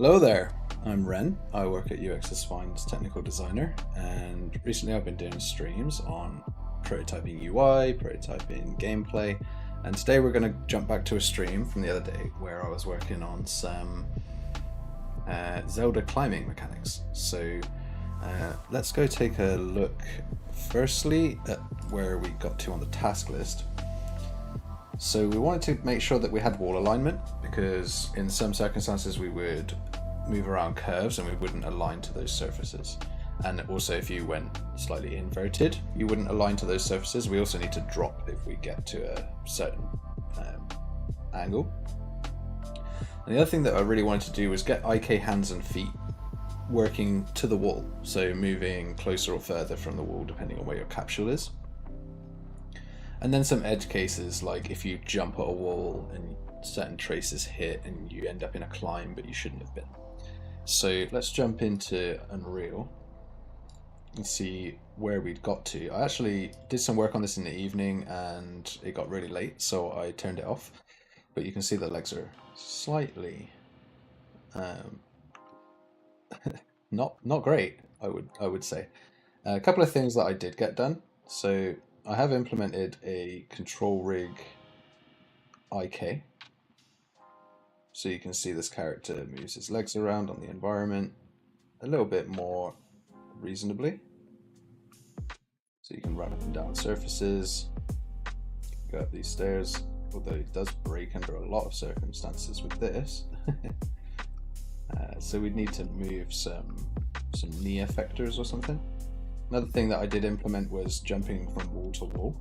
Hello there, I'm Ren. I work at UX Define's technical designer, and recently I've been doing streams on prototyping UI, prototyping gameplay, and today we're going to jump back to a stream from the other day where I was working on some ZELDA climbing mechanics. So let's go take a look firstly at where we got to on the task list. So we wanted to make sure that we had wall alignment, because in some circumstances we would move around curves and we wouldn't align to those surfaces. And also if you went slightly inverted, you wouldn't align to those surfaces. We also need to drop if we get to a certain angle. And the other thing that I really wanted to do was get IK hands and feet working to the wall, so moving closer or further from the wall depending on where your capsule is. And then some edge cases, like if you jump at a wall and certain traces hit and you end up in a climb but you shouldn't have been. So let's jump into Unreal and see where we'd got to. I actually did some work on this in the evening and it got really late, so I turned it off. But you can see the legs are slightly not great, I would say. A couple of things that I did get done. So I have implemented a control rig IK. So you can see this character moves his legs around on the environment a little bit more reasonably. So you can run up and down surfaces, go up these stairs, although it does break under a lot of circumstances with this. So we'd need to move some knee effectors or something. Another thing that I did implement was jumping from wall to wall.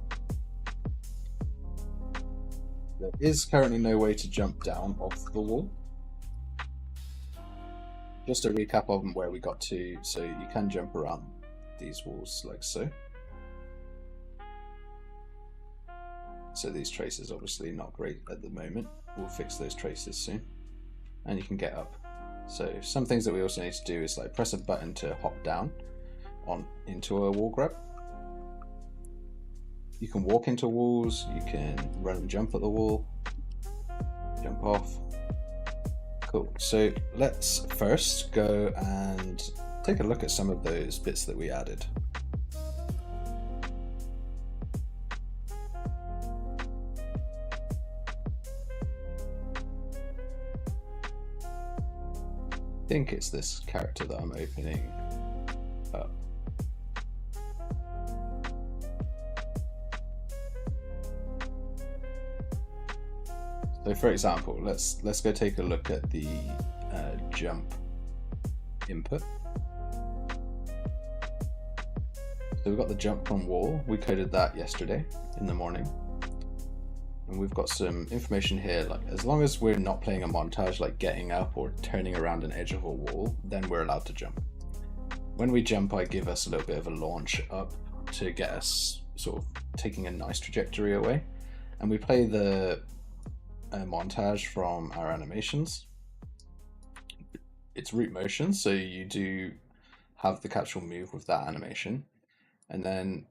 There is currently no way to jump down off the wall. Just a recap of where we got to, so you can jump around these walls like so. So these traces obviously not great at the moment. We'll fix those traces soon. And you can get up. So some things that we also need to do is like press a button to hop down into a wall grab. You can walk into walls, you can run and jump at the wall, jump off. Cool. So let's first go and take a look at some of those bits that we added. I think it's this character that I'm opening up. So for example, let's go take a look at the jump input. So we've got the jump from wall. We coded that yesterday in the morning. And we've got some information here, like as long as we're not playing a montage like getting up or turning around an edge of a wall, then we're allowed to jump. When we jump, I give us a little bit of a launch up to get us sort of taking a nice trajectory away. And we play the montage from our animations. It's root motion, so you do have the capsule move with that animation. And then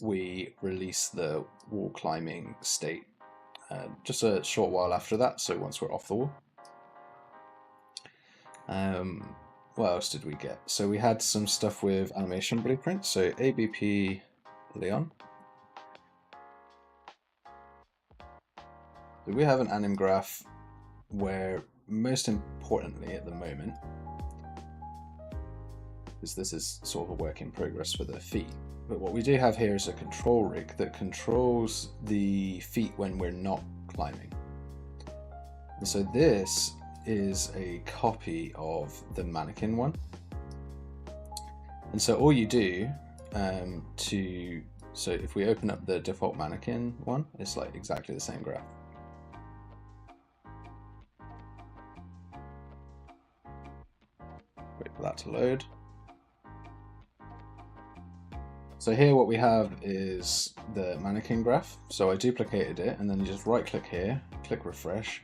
we release the wall climbing state just a short while after that, so once we're off the wall. What else did we get? So we had some stuff with animation blueprints, so ABP Leon. So we have an anim graph where, most importantly at the moment, is this is sort of a work in progress for the feet. But what we do have here is a control rig that controls the feet when we're not climbing. And so this is a copy of the mannequin one. And so all you do so if we open up the default mannequin one, it's like exactly the same graph. Wait for that to load. So here what we have is the mannequin graph. So I duplicated it, and then you just right click here, click refresh,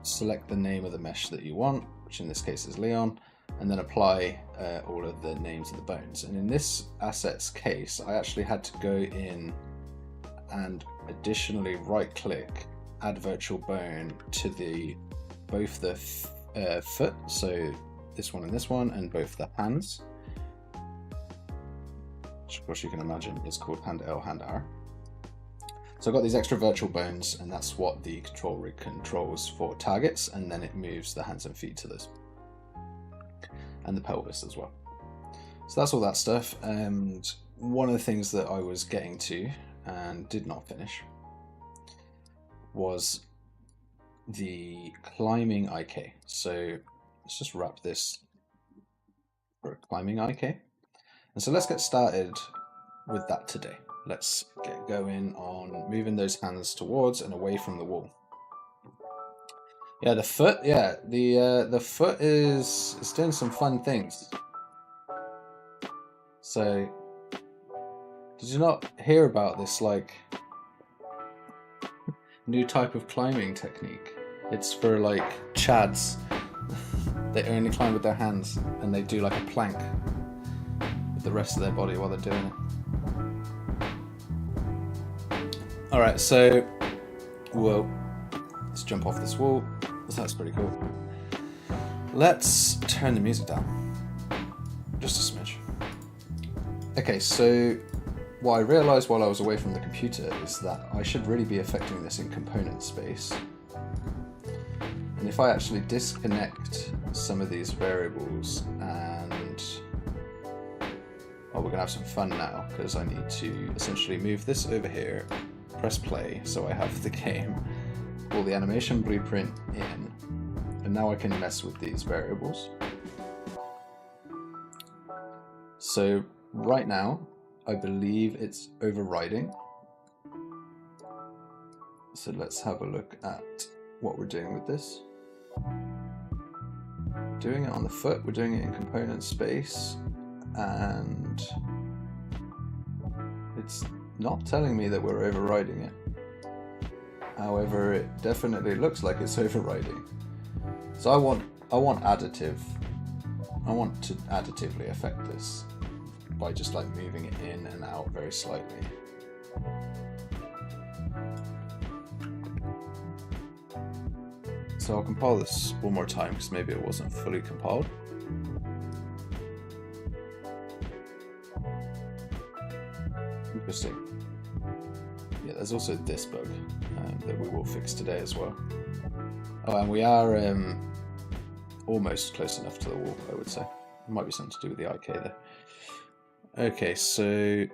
select the name of the mesh that you want, which in this case is Leon, and then apply all of the names of the bones. And in this assets case, I actually had to go in and additionally right click, add virtual bone to both the foot, so this one and both the hands, which of course you can imagine is called hand L, hand R. So I've got these extra virtual bones, and that's what the control rig controls for targets, and then it moves the hands and feet to this. And the pelvis as well. So that's all that stuff, and one of the things that I was getting to and did not finish was the climbing IK. So let's just wrap this for a climbing IK. And so let's get started with that today. Let's get going on moving those hands towards and away from the wall. Yeah, the foot. Yeah, the foot is doing some fun things. So, did you not hear about this like new type of climbing technique? It's for like Chads. They only climb with their hands, and they do like a plank with the rest of their body while they're doing it. Alright, so, whoa, let's jump off this wall. That's pretty cool. Let's turn the music down. Just a smidge. Okay, so what I realized while I was away from the computer is that I should really be affecting this in component space. And if I actually disconnect some of these variables and... oh, we're gonna have some fun now, because I need to essentially move this over here, press play, so I have the game, pull the animation blueprint in, and now I can mess with these variables. So right now, I believe it's overriding. So let's have a look at what we're doing with this. Doing it on the foot, we're doing it in component space, and it's not telling me that we're overriding it. However, it definitely looks like it's overriding. So I want additive. I want to additively affect this by just like moving it in and out very slightly. So I'll compile this one more time because maybe it wasn't fully compiled. Interesting. Yeah, there's also this bug that we will fix today as well. Oh, and we are almost close enough to the wall, I would say. It might be something to do with the IK there. Okay, so...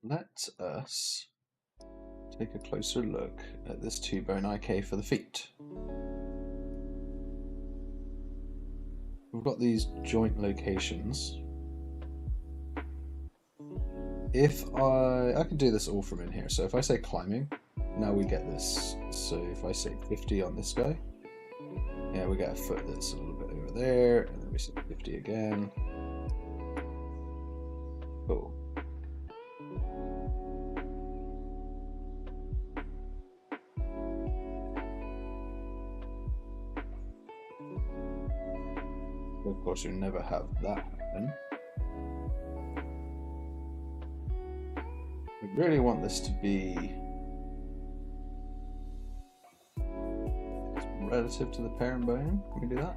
let us take a closer look at this 2-bone IK for the feet. We've got these joint locations. If I can do this all from in here. So if I say climbing, now we get this. So if I say 50 on this guy, yeah, we get a foot that's a little bit over there, and then we say 50 again. Cool. Of course, you never have that happen. We really want this to be relative to the parent bone. Can we do that?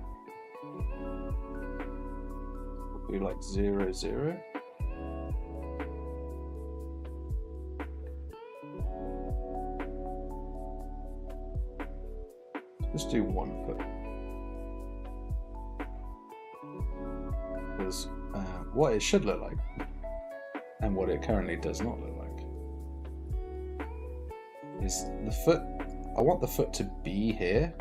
Would be like 0, 0. Let's do 1 foot. Because what it should look like and what it currently does not look like is the foot. I want the foot to be here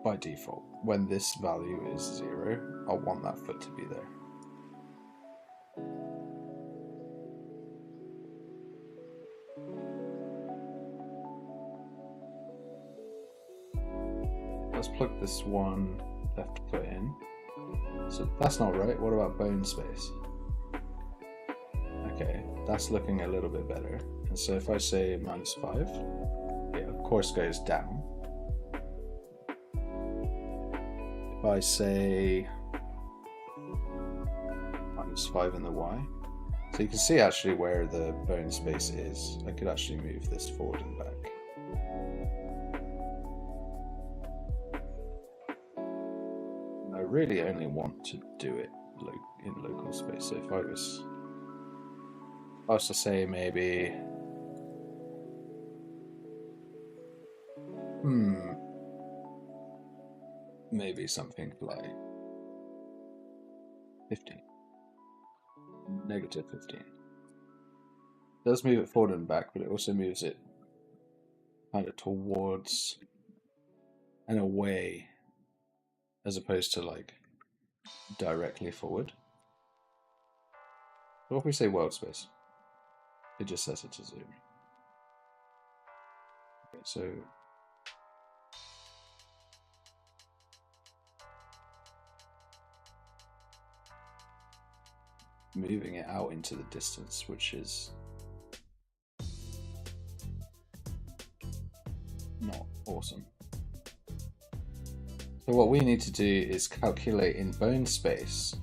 by default. When this value is 0, I want that foot to be there. Let's plug this one left foot in. So that's not right. What about bone space? Okay, that's looking a little bit better. And so if I say -5, it of course goes down. If I say 5 in the Y. So you can see actually where the bone space is. I could actually move this forward and back. And I really only want to do it in local space. So if I was to say maybe, maybe something like 15. Negative 15. It does move it forward and back, but it also moves it kind of towards and away, as opposed to like directly forward. What if we say world space? It just sets it to 0. Okay, so moving it out into the distance, which is not awesome. So what we need to do is calculate in bone space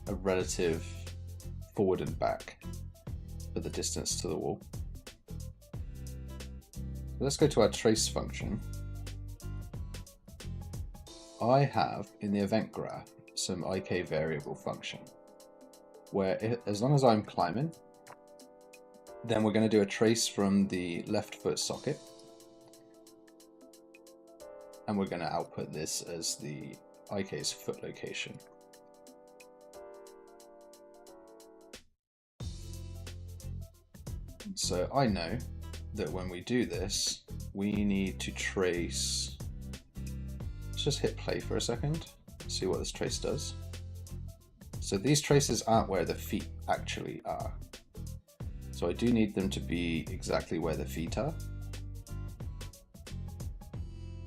a relative forward and back for the distance to the wall. So let's go to our trace function. I have in the event graph some IK variable function where as long as I'm climbing, then we're going to do a trace from the left foot socket, and we're going to output this as the IK's foot location. So I know that when we do this, we need to trace. Let's just hit play for a second, see what this trace does. So these traces aren't where the feet actually are. So I do need them to be exactly where the feet are.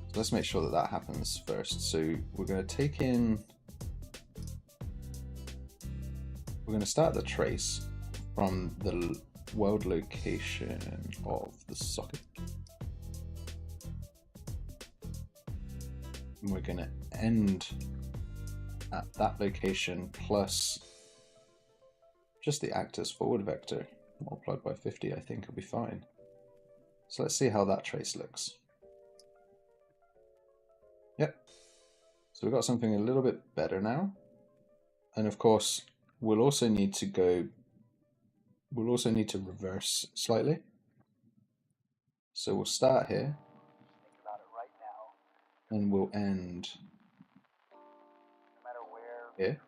So let's make sure that that happens first. So we're going to take in, we're going to start the trace from the world location of the socket. And we're going to end at that location plus just the actor's forward vector multiplied by 50. I think will be fine. So let's see how that trace looks. Yep. So we've got something a little bit better now. And of course, we'll also need to reverse slightly. So we'll start here and we'll end here.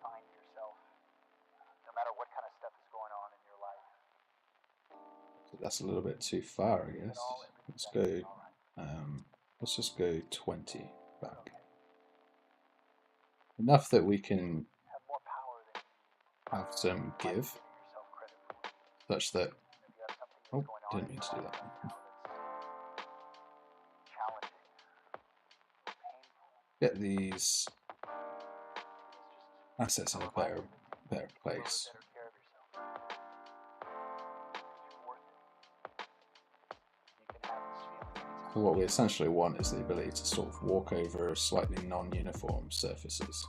So that's a little bit too far, I guess. Let's go. Let's just go 20 back. Enough that we can have some give, such that. Oh, didn't mean to do that. Get these assets in a better place. So what we essentially want is the ability to sort of walk over slightly non-uniform surfaces.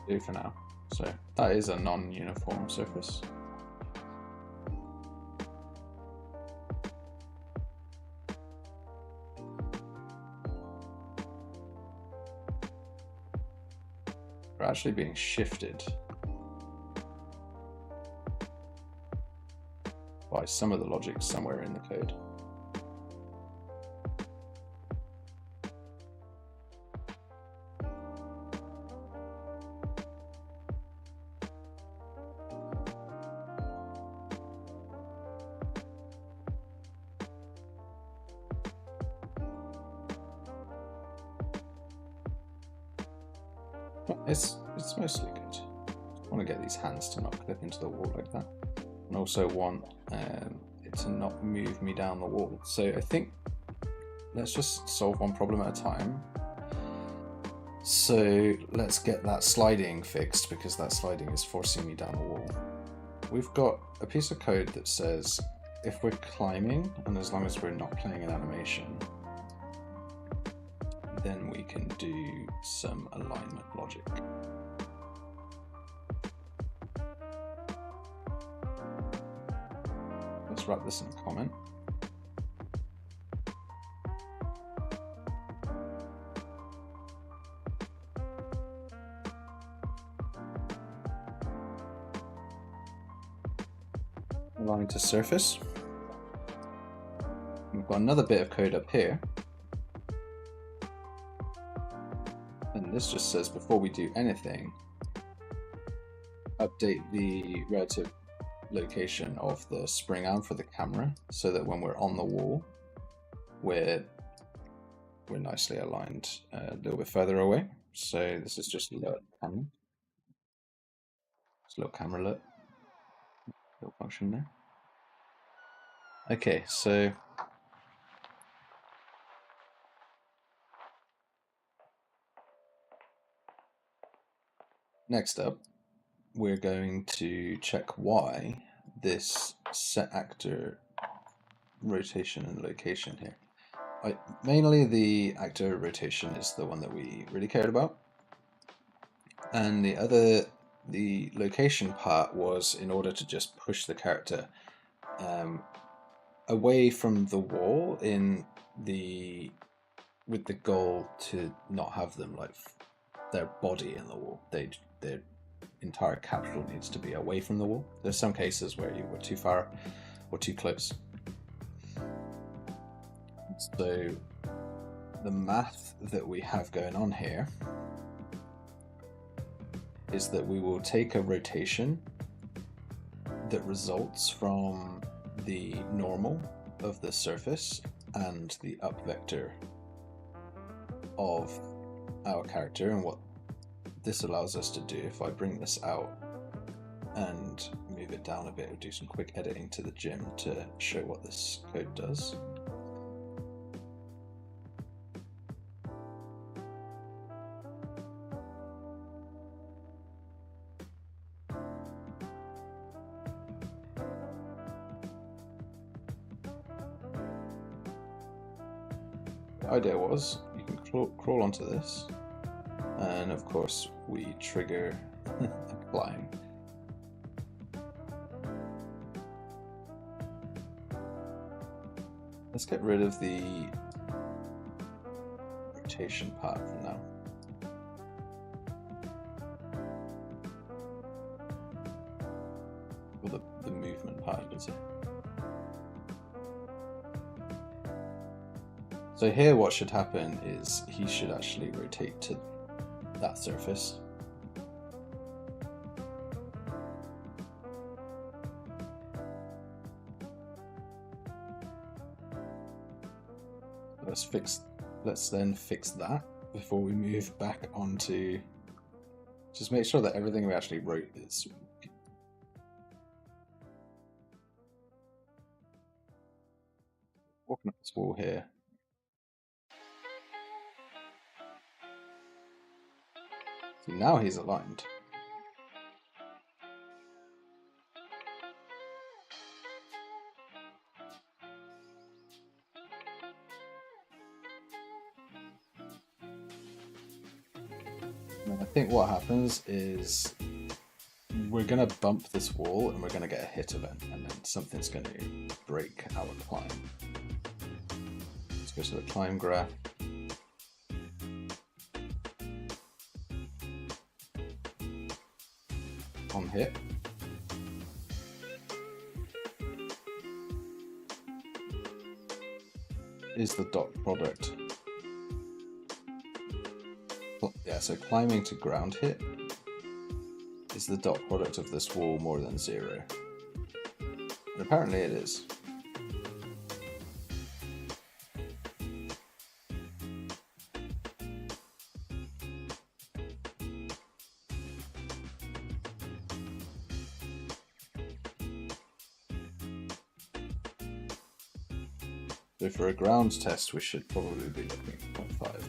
Do for now. So that is a non-uniform surface. We're actually being shifted by some of the logic somewhere in the code. It's mostly good. I want to get these hands to not clip into the wall like that, and also want it to not move me down the wall. So I think let's just solve one problem at a time. So let's get that sliding fixed, because that sliding is forcing me down the wall. We've got a piece of code that says if we're climbing, and as long as we're not playing an animation, then we can do some alignment logic. Let's wrap this in a comment. Align to surface. We've got another bit of code up here. And this just says before we do anything, update the relative location of the spring arm for the camera so that when we're on the wall, we're nicely aligned a little bit further away. So this is just a little camera. Just a little camera look. Little function there. Okay, so next up, we're going to check why this set actor rotation and location here. Mainly the actor rotation is the one that we really cared about, and the location part was in order to just push the character away from the wall with the goal to not have them like their body in the wall. Their entire capsule needs to be away from the wall. There's some cases where you were too far or too close. So the math that we have going on here is that we will take a rotation that results from the normal of the surface and the up vector of our character. And what this allows us to do, if I bring this out and move it down a bit, we'll do some quick editing to the gym to show what this code does. The idea was you can crawl onto this, and of course we trigger a climb. Let's get rid of the rotation part for now. Or the movement part, I should say. So here what should happen is he should actually rotate to that surface. Let's then fix that before we move back onto, just make sure that everything we actually wrote is walking up this wall here. See, now he's aligned. And I think what happens is we're going to bump this wall and we're going to get a hit event, and then something's going to break our climb. Let's go to the climb graph. On hit. Is the dot product. Yeah, so climbing to ground hit is the dot product of this wall more than 0. And apparently it is. So for a ground test, we should probably be looking at 0.5.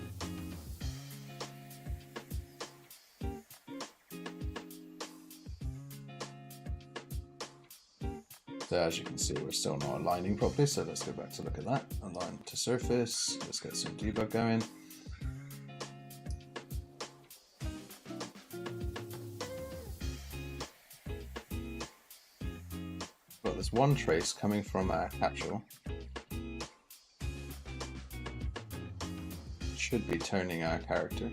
So as you can see, we're still not aligning properly, so let's go back to look at that. Align to surface, let's get some debug going. Got this one trace coming from our capsule. Should be turning our character.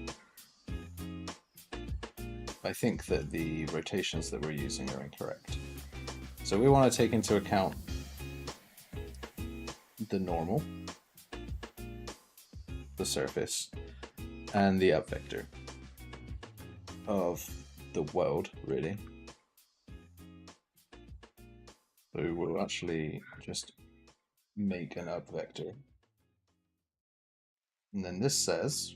I think that the rotations that we're using are incorrect. So we want to take into account the normal, the surface, and the up vector of the world, really. So we'll actually just make an up vector. And then this says,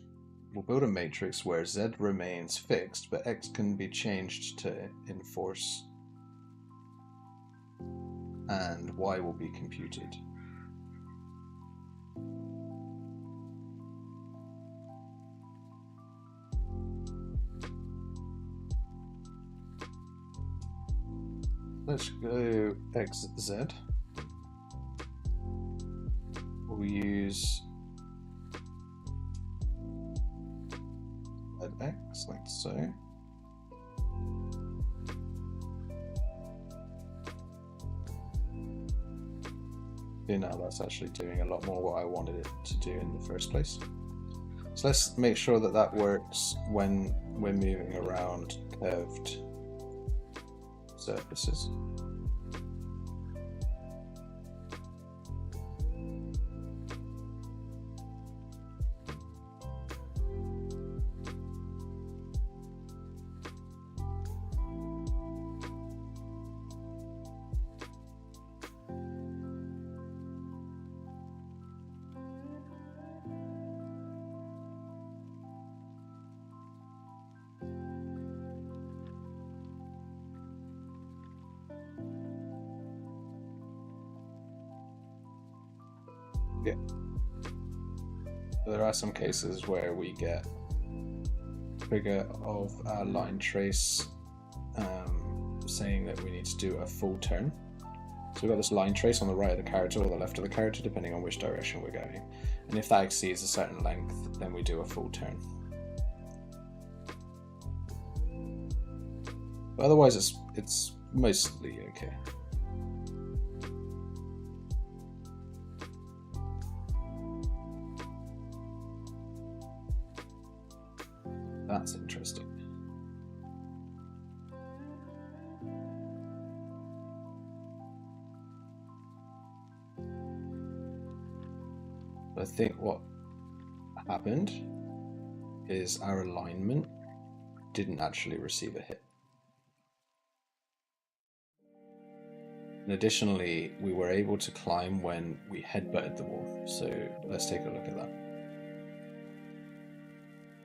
we'll build a matrix where Z remains fixed, but X can be changed to enforce, and Y will be computed. Let's go XZ. We'll use ZX, like so. Okay, now that's actually doing a lot more what I wanted it to do in the first place. So let's make sure that that works when we're moving around curved surfaces. Yeah. There are some cases where we get trigger of our line trace saying that we need to do a full turn. So we've got this line trace on the right of the character or the left of the character, depending on which direction we're going. And if that exceeds a certain length, then we do a full turn. But otherwise, it's mostly okay. That's interesting. I think what happened is our alignment didn't actually receive a hit. And additionally, we were able to climb when we headbutted the wall. So let's take a look at that.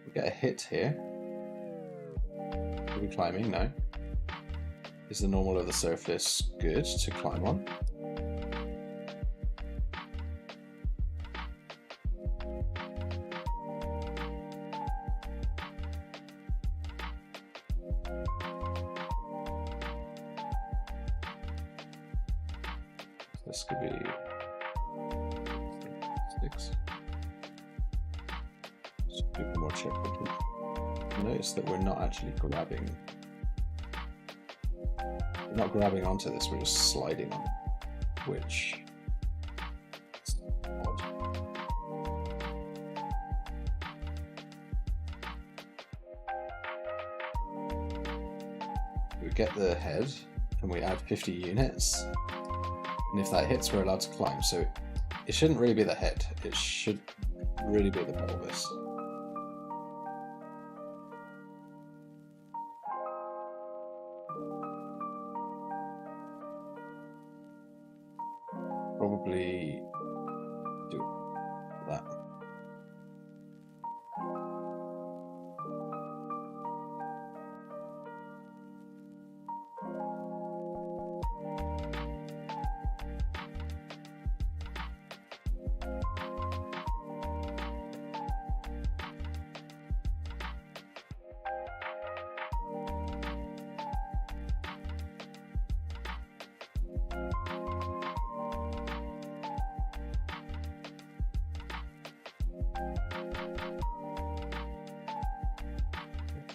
We get a hit here. Are we climbing? No. Is the normal of the surface good to climb on? This could be 6. Just do one more check. Notice that we're not actually grabbing. We're not grabbing onto this, we're just sliding on it, which is odd. We get the head and we add 50 units. And if that hits, we're allowed to climb. So it shouldn't really be the head. It should really be the pelvis. Probably do that.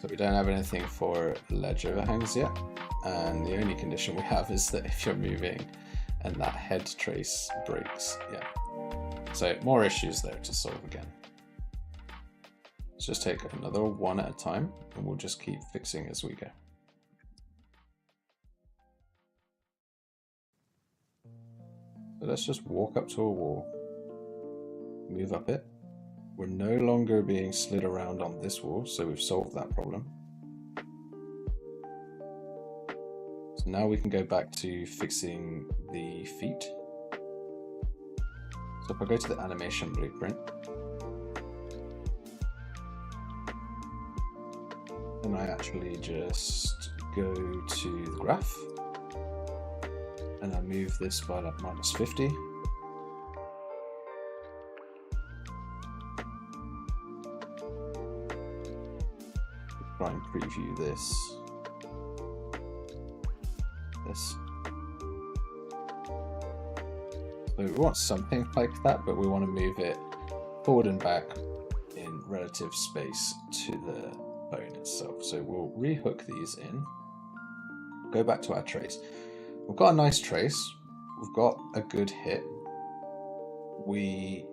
So we don't have anything for ledge overhangs yet, and the only condition we have is that if you're moving and that head trace breaks, yeah. So more issues there to solve again. Let's just take another one at a time, and we'll just keep fixing as we go. So let's just walk up to a wall, move up it. We're no longer being slid around on this wall, so we've solved that problem. So now we can go back to fixing the feet. So if I go to the animation blueprint, and I actually just go to the graph, and I move this by like -50. Try and preview this. So we want something like that, but we want to move it forward and back in relative space to the bone itself. So we'll rehook these in, go back to our trace. We've got a nice trace, we've got a good hit. We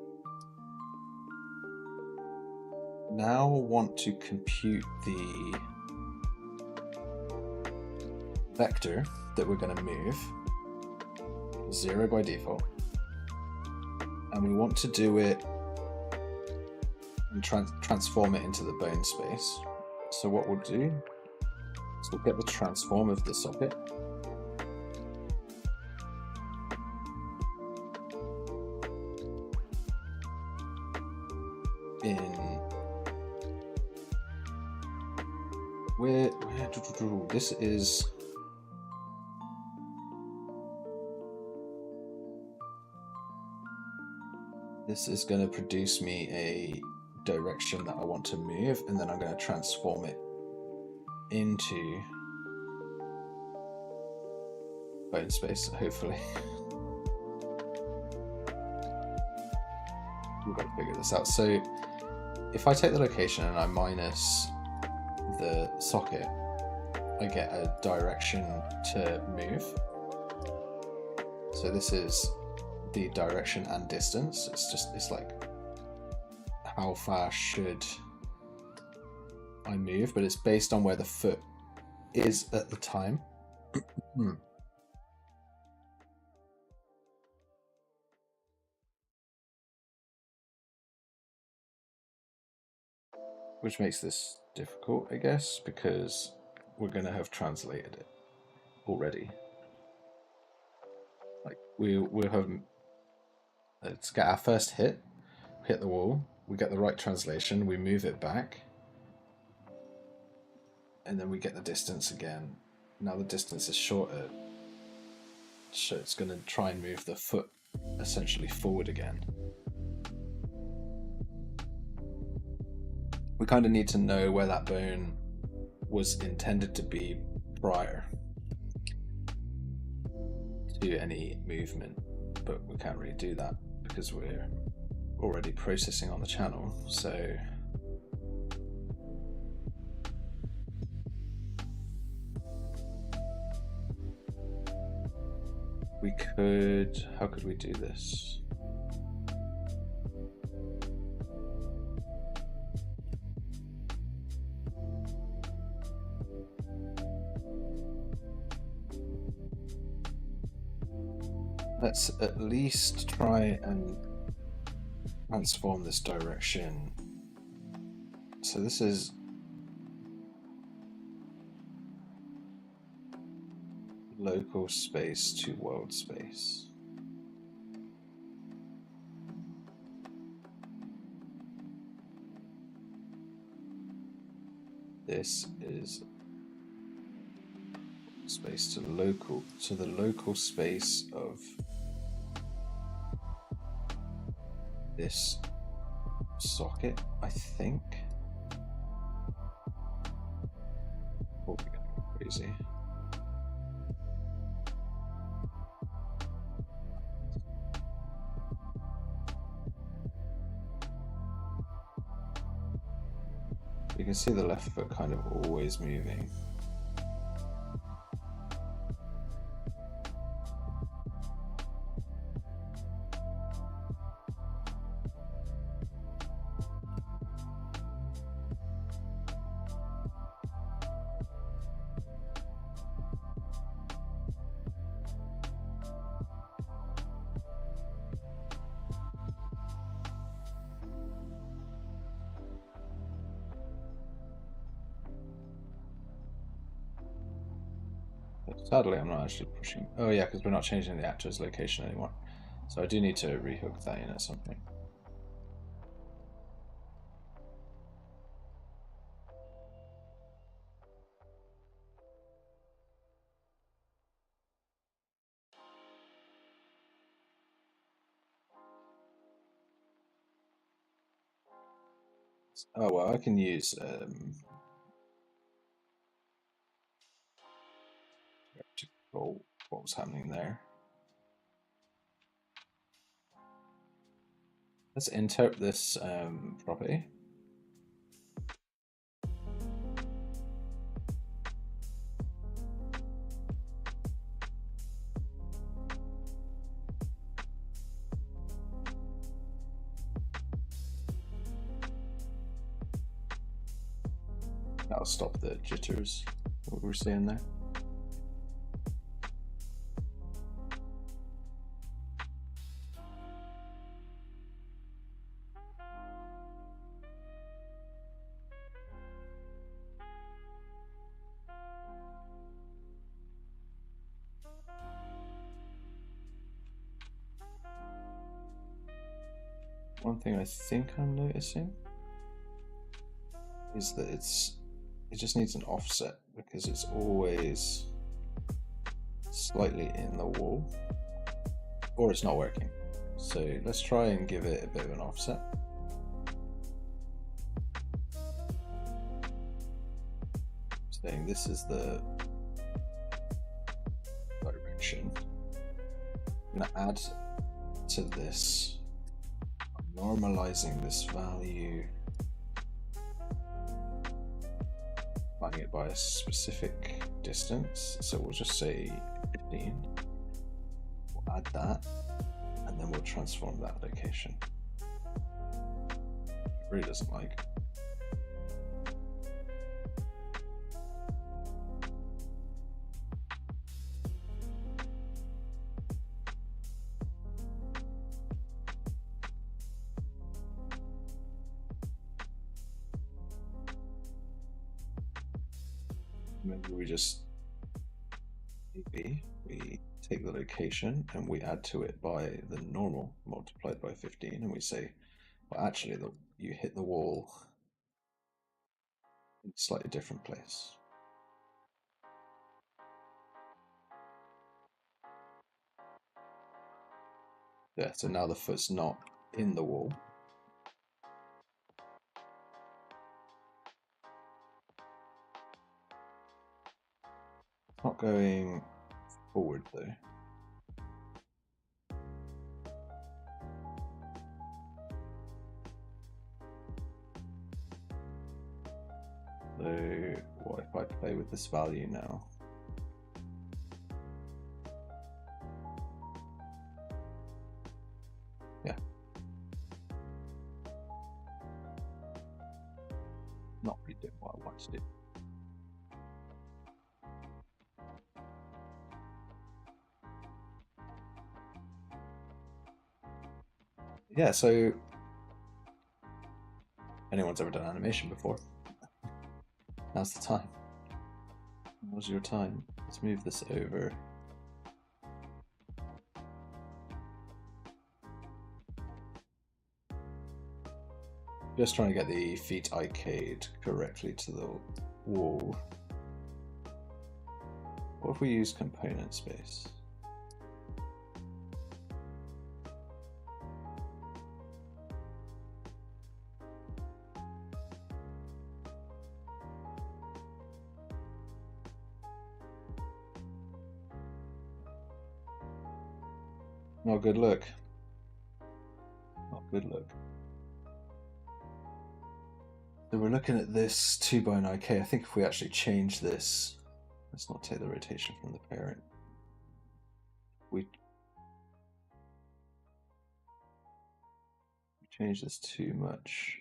now want to compute the vector that we're going to move, 0 by default, and we want to do it and transform it into the bone space. So what we'll do is we'll get the transform of the socket, this is going to produce me a direction that I want to move, and then I'm going to transform it into bone space, hopefully. We've got to figure this out. So if I take the location and I minus the socket, I get a direction to move. So this is the direction and distance. It's like how far should I move, but it's based on where the foot is at the time. Which makes this difficult, I guess, because we're going to have translated it already. Like we'll have, let's get our first hit the wall, we get the right translation, we move it back, and then we get the distance again. Now the distance is shorter, so it's going to try and move the foot essentially forward again. We kind of need to know where that bone was intended to be prior to any movement, but we can't really do that because we're already processing on the channel. So we could, how could we do this? Let's at least try and transform this direction. So this is local space to world space. This is space to local, to the local space of this socket, I think. Oh, we're getting crazy. You can see the left foot kind of always moving. Sadly, I'm not actually pushing. Oh yeah, because we're not changing the actor's location anymore. So I do need to rehook that in at some point. Oh well, I can use to control what was happening there. Let's interpret this property. That'll stop the jitters, what we were saying there. One thing I think I'm noticing is that it just needs an offset because it's always slightly in the wall, or it's not working. So let's try and give it a bit of an offset. Saying this is the direction. I'm going to add to this, normalizing this value, dividing it by a specific distance. So we'll just say 15. We'll add that, and then we'll transform that location. It really doesn't like. Maybe we take the location and we add to it by the normal multiplied by 15, and we say, well, actually, you hit the wall in a slightly different place. Yeah, so now the foot's not in the wall. Not going forward though. So what if I play with this value now? Yeah. Not really doing what I want to do. Yeah, so anyone's ever done animation before? Now's the time. Now's your time. Let's move this over. Just trying to get the feet arcade correctly to the wall. What if we use component space? Not good look. Not good look. So we're looking at this 2 by 9k. I think if we actually change this, let's not take the rotation from the parent. We change this too much.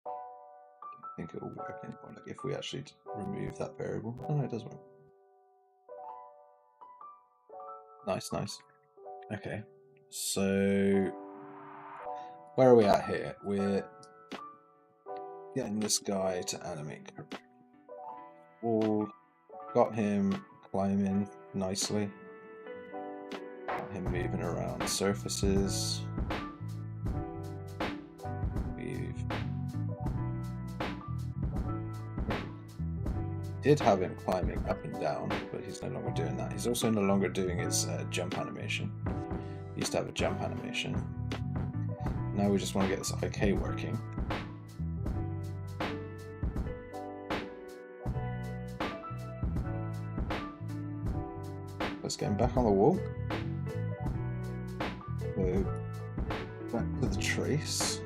I don't think it will work anymore. Like if we actually remove that variable. Oh no, it does work. Nice, nice. Okay, so where are we at here? We're getting this guy to animate. Wall, got him climbing nicely. Got him moving around surfaces. We've did have him climbing up and down, but he's no longer doing that. He's also no longer doing his jump animation. He used to have a jump animation. Now we just want to get this IK working. Let's get him back on the wall. Go back to the trace.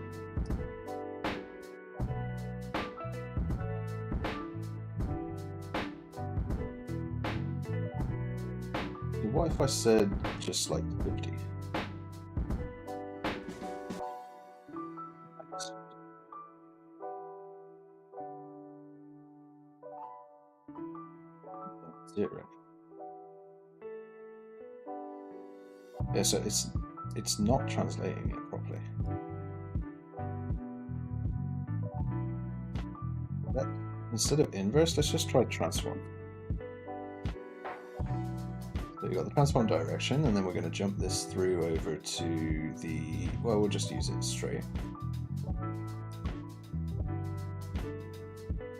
What if I said just like 50? Zero. Yeah, so it's not translating it properly. Instead of inverse, let's just try transform. So you got the transform direction, and then we're going to jump this through over to the, well, we'll just use it straight.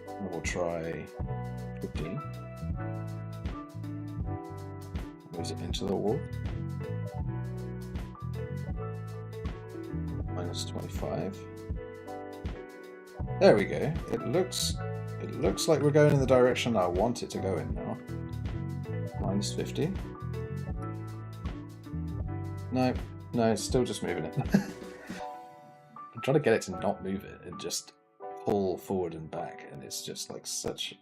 And we'll try 15. Moves it into the wall. Minus 25. There we go. It looks like we're going in the direction I want it to go in now. Minus 50. No, it's still just moving it. I'm trying to get it to not move it and just pull forward and back, and it's just like such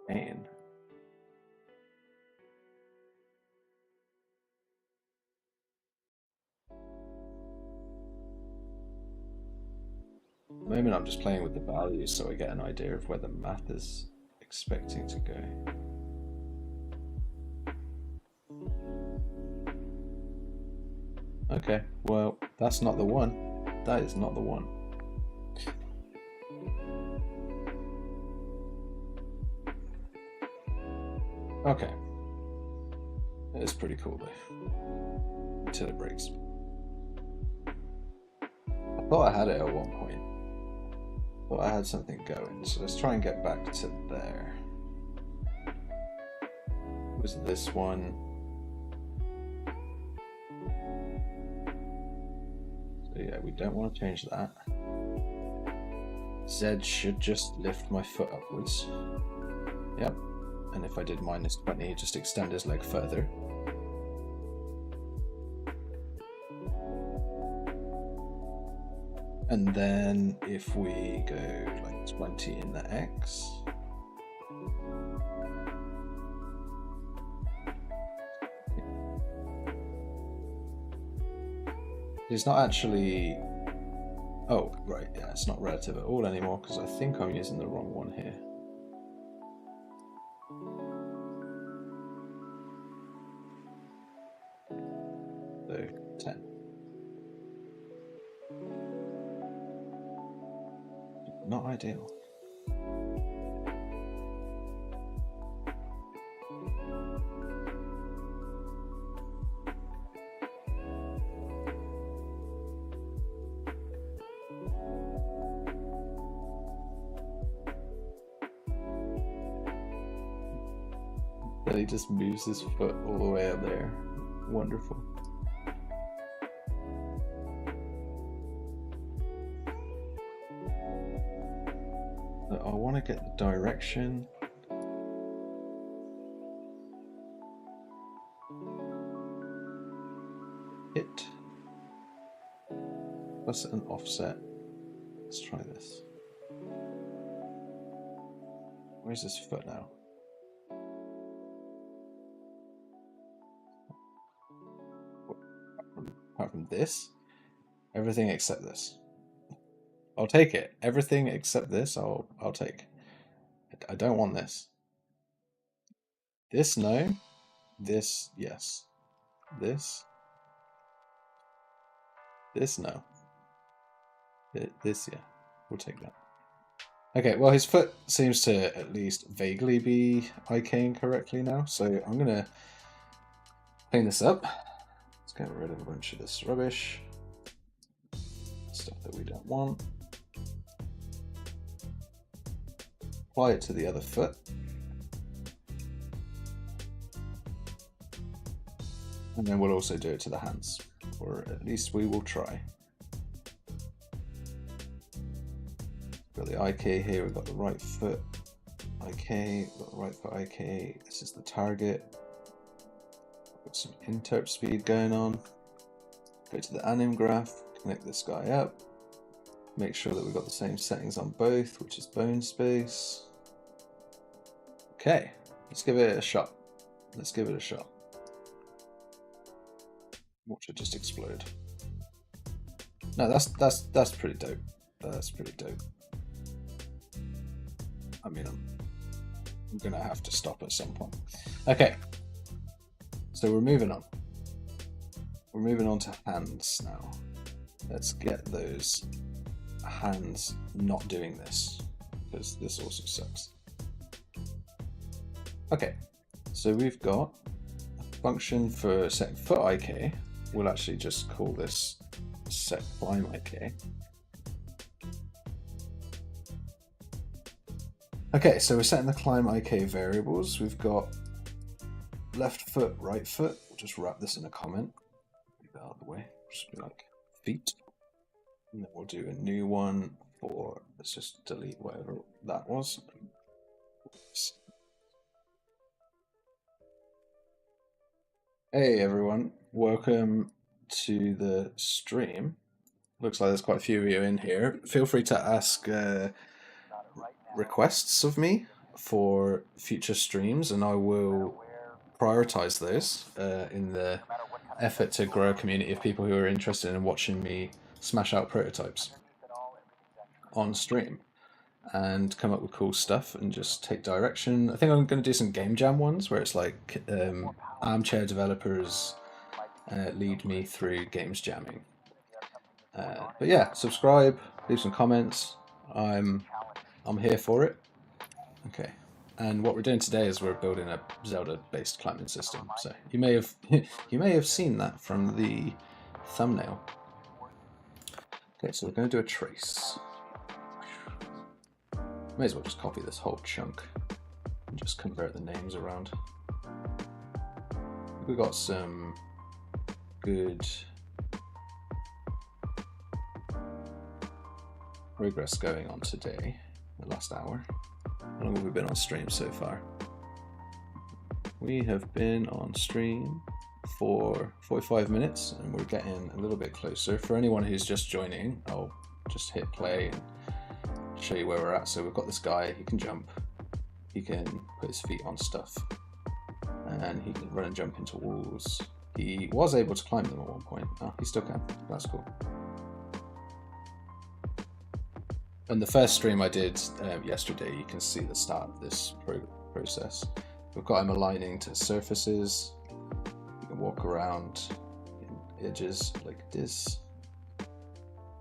pain. At the moment I'm just playing with the values so I get an idea of where the math is expecting to go. Okay, well, that's not the one. That is not the one. Okay. It's pretty cool though. Until it breaks. I thought I had it at one point. Thought I had something going, so let's try and get back to there. Was this one? So yeah, we don't want to change that. Z should just lift my foot upwards. Yep. And if I did minus 20, just extend his leg further. And then if we go like 20 in the X, it's not actually, oh right, yeah, it's not relative at all anymore because I think I'm using the wrong one here. So 10. Not ideal. Then he just moves his foot all the way up there. Wonderful. I want to get the direction. Hit. plus an offset. Let's try this. Where's this foot now? Apart from this, everything except this. I'll take it. Everything except this, I'll take. I don't want this. This, no. This, yes. This, no. This, yeah. We'll take that. Okay, well, his foot seems to at least vaguely be IKing correctly now, so I'm going to clean this up. Let's get rid of a bunch of this rubbish. Stuff that we don't want. Apply it to the other foot. And then we'll also do it to the hands, or at least we will try. Got the IK here, we've got the right foot IK, we've got the right foot IK, this is the target. Got some interp speed going on. Go to the anim graph, connect this guy up. Make sure that we've got the same settings on both, which is bone space. Okay, let's give it a shot. Let's give it a shot. Watch it just explode. No, that's pretty dope. That's pretty dope. I mean, I'm gonna have to stop at some point. Okay, so we're moving on. We're moving on to hands now. Let's get those hands not doing this, because this also sucks. Okay, so we've got a function for setting foot IK. We'll actually just call this set climb IK. Okay, so we're setting the climb IK variables. We've got left foot, right foot. We'll just wrap this in a comment. Leave that out of the way. Just be like feet. And then we'll do a new one for, let's just delete whatever that was. Hey everyone, welcome to the stream. Looks like there's quite a few of you in here. Feel free to ask requests of me for future streams, and I will prioritize those in the effort to grow a community of people who are interested in watching me smash out prototypes on stream and come up with cool stuff and just take direction. I think I'm going to do some game jam ones where it's like armchair developers lead me through games jamming. But yeah, subscribe, leave some comments. I'm here for it. Okay, and what we're doing today is we're building a Zelda-based climbing system. So you may have seen that from the thumbnail. Okay, so we're going to do a trace. May as well just copy this whole chunk and just convert the names around. We've got some good progress going on today, the last hour. How long have we been on stream so far? We have been on stream for 45 minutes and we're getting a little bit closer. For anyone who's just joining, I'll just hit play and show you where we're at. So we've got this guy, he can jump, he can put his feet on stuff, and he can run and jump into walls. He was able to climb them at one point. Oh, he still can. That's cool. And the first stream I did yesterday, you can see the start of this process. We've got him aligning to surfaces. You can walk around in edges like this.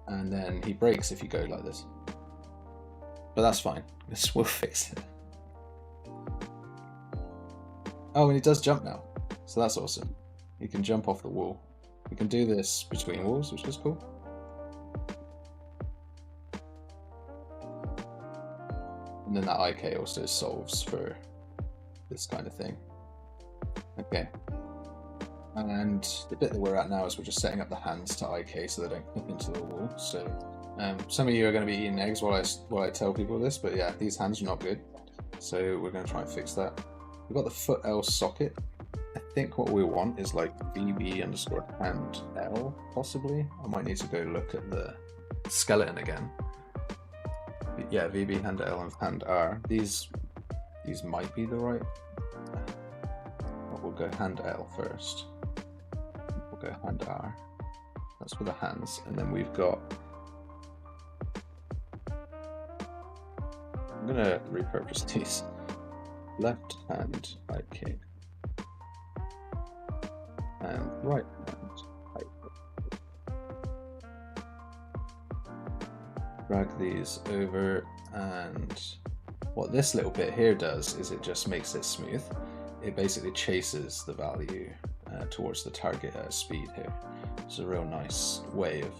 And then he breaks if you go like this. But that's fine. We'll fix it. Oh, and he does jump now. So that's awesome. He can jump off the wall. We can do this between walls, which is cool. And then that IK also solves for this kind of thing. Okay. And the bit that we're at now is we're just setting up the hands to IK so they don't clip into the wall. So some of you are going to be eating eggs while I tell people this, but yeah, these hands are not good. So we're going to try and fix that. We've got the foot L socket. I think what we want is like VB underscore hand L, possibly. I might need to go look at the skeleton again. But yeah, VB hand L and hand R. These might be the right. But we'll go hand L first. We'll go hand R. That's for the hands, and then we've got. I'm gonna repurpose these. Left hand IK and right hand IK. Drag these over, and what this little bit here does is it just makes it smooth. It basically chases the value towards the target at speed here. It's a real nice way of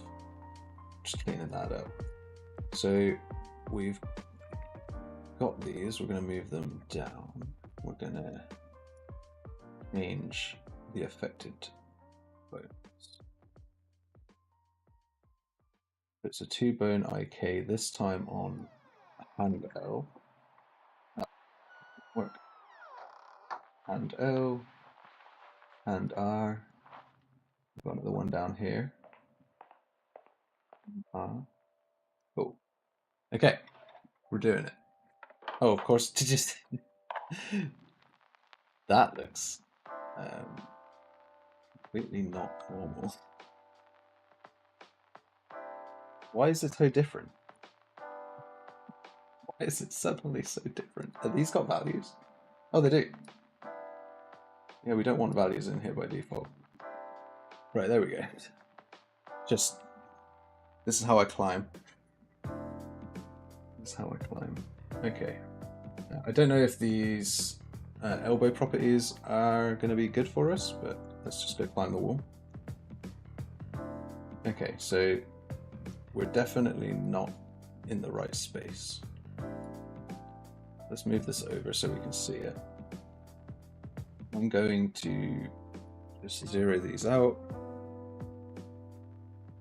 just cleaning that up. So we've got these, we're going to move them down. We're going to change the affected bones. It's a 2-bone IK, this time on hand L. Work. Hand L, hand R. We've got another one down here. R. Cool. Okay, we're doing it. Oh, of course, to just that looks completely not normal. Why is it so different? Why is it suddenly so different? Have these got values? Oh, they do. Yeah, we don't want values in here by default. Right, there we go. Just, this is how I climb. This is how I climb. Okay. I don't know if these elbow properties are going to be good for us, but let's just go climb the wall. Okay, so we're definitely not in the right space. Let's move this over so we can see it. I'm going to just zero these out.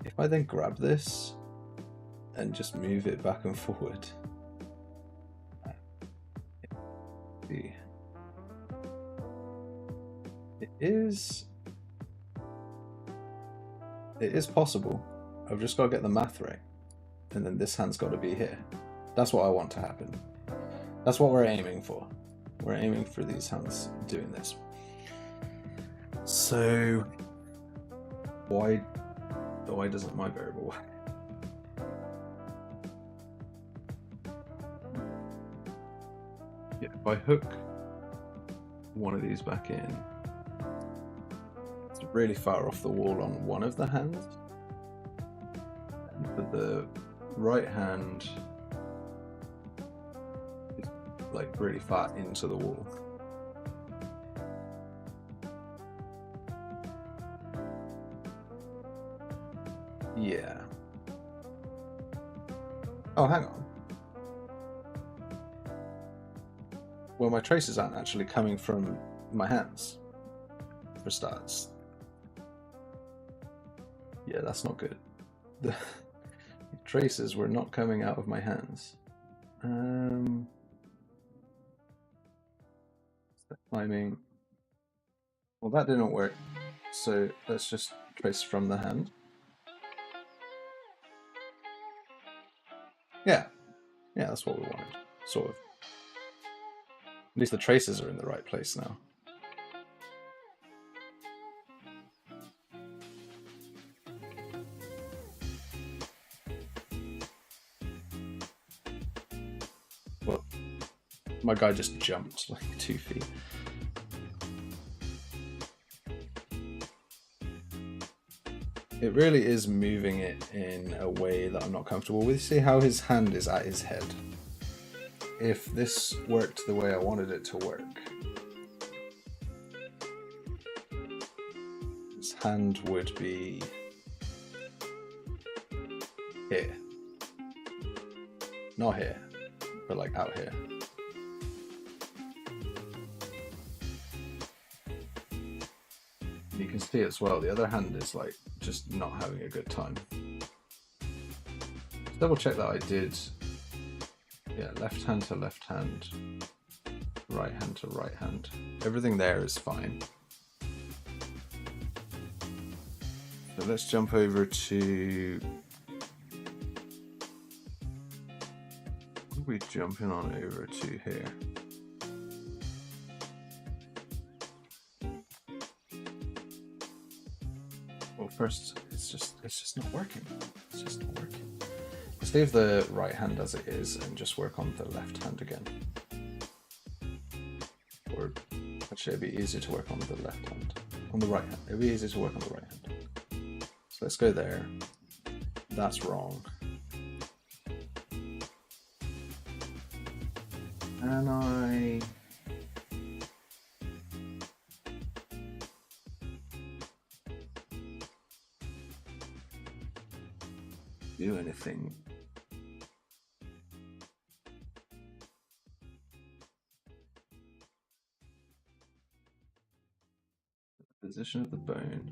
If I then grab this and just move it back and forward, it is possible. I've just got to get the math right, and then this hand's got to be here. That's what I want to happen. That's what we're aiming for. We're aiming for these hands doing this. So why doesn't my variable work? Yeah, if I hook one of these back in, it's really far off the wall on one of the hands, and for the right hand, it's like really far into the wall. Yeah. Oh, hang on. Well, my traces aren't actually coming from my hands, for starts. Yeah, that's not good. The traces were not coming out of my hands. Climbing. Well, that didn't work. So let's just trace from the hand. Yeah, that's what we wanted, sort of. At least the traces are in the right place now. Well, my guy just jumped like 2 feet. It really is moving it in a way that I'm not comfortable with. See how his hand is at his head? If this worked the way I wanted it to work, his hand would be here. Not here, but like out here. You can see as well, the other hand is like just not having a good time. Let's double check that I did, yeah, left hand to left hand, right hand to right hand. Everything there is fine. let's jump over to... What are we jumping on over to here? Well, first, it's just not working. It's just not working. Let's leave the right hand as it is and just work on the left hand again. Or actually, it'd be easier to work on the left hand. On the right hand. It'd be easier to work on the right hand. So let's go there. That's wrong. And I... do anything. Position of the bone.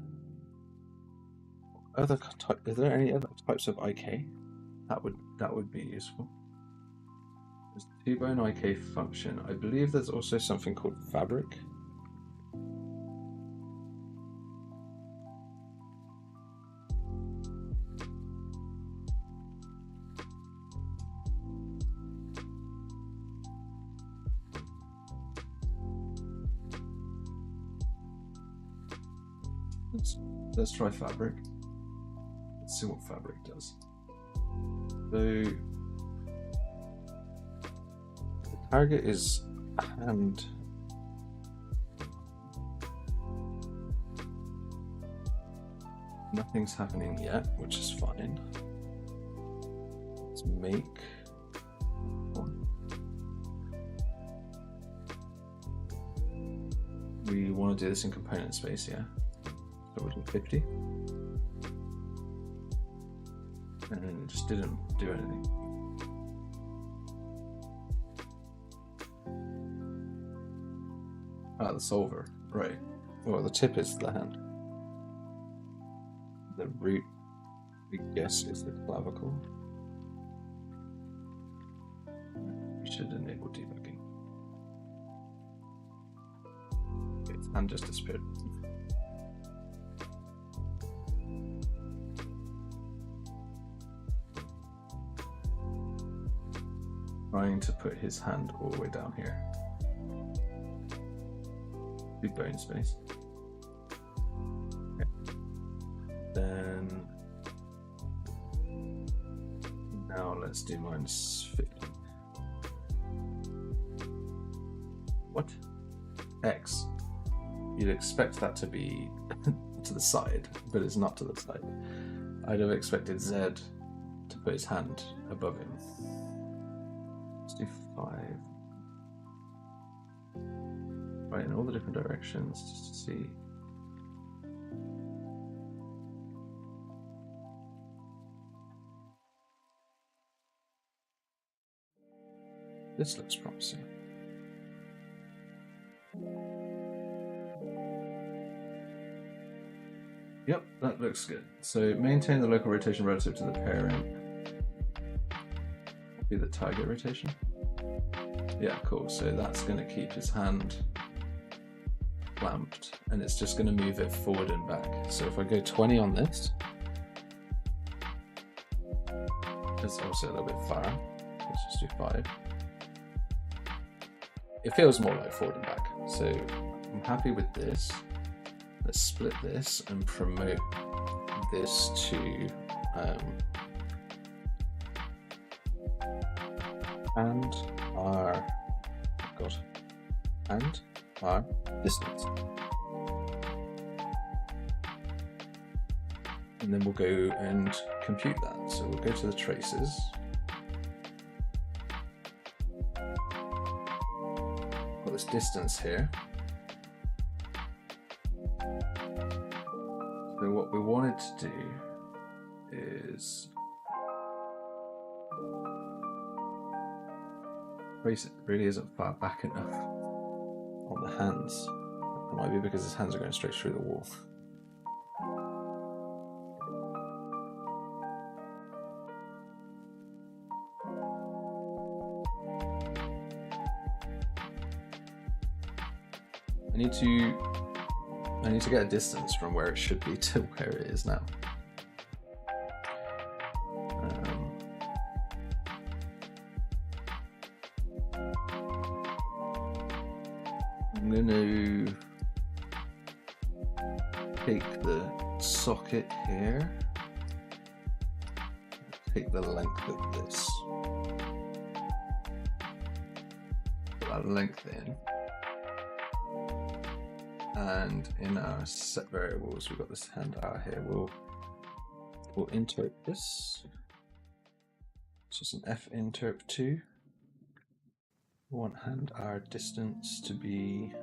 Other type? Is there any other types of IK? That would be useful. There's two bone IK function. I believe there's also something called fabric. Let's try fabric. Let's see what fabric does. So the target is hand. Nothing's happening yet, which is fine. Let's make one. We want to do this in component space, yeah? So we'll do 50. And then it just didn't do anything. Ah, the solver, right. Well, the tip is the hand. The root, we guess, is the clavicle. We should enable debugging. Okay, its hand just disappeared. Trying to put his hand all the way down here. Big bone space. Okay. Then now let's do -50. What? X. You'd expect that to be to the side, but it's not to the side. I'd have expected Z to put his hand above him. Let's do 5. Right, in all the different directions, just to see. This looks promising. Yep, that looks good. So maintain the local rotation relative to the parent. Be the target rotation. Yeah, cool. So that's going to keep his hand clamped, and it's just going to move it forward and back. So if I go 20 on this, it's also a little bit far. Let's just do 5. It feels more like forward and back. So I'm happy with this. Let's split this and promote this to and our distance. And then we'll go and compute that. So we'll go to the traces. Got this distance here. So what we wanted to do is trace it really isn't far back enough on the hands. It might be because his hands are going straight through the wall. I need to get a distance from where it should be to where it is now. I'm going to take the socket here, take the length of this, put that length in, and in our set variables we've got this hand hour here. We'll interp this. So it's an f interp 2. We want hand hour distance to be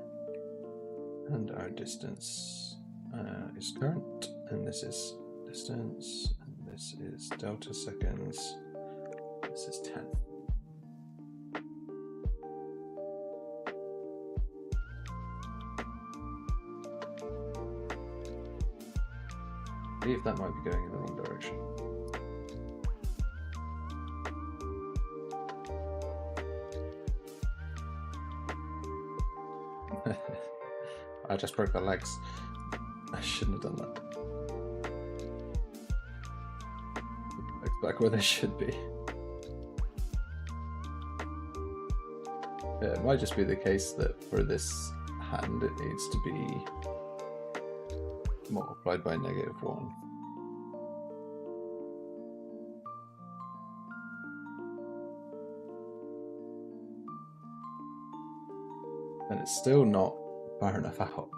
hand hour distance is current, and this is distance, and this is delta seconds. This is 10. I believe that might be going in the wrong direction. I just broke the legs. I shouldn't have done that. Legs back where they should be. Yeah, it might just be the case that for this hand it needs to be multiplied by -1. And it's still not far enough out.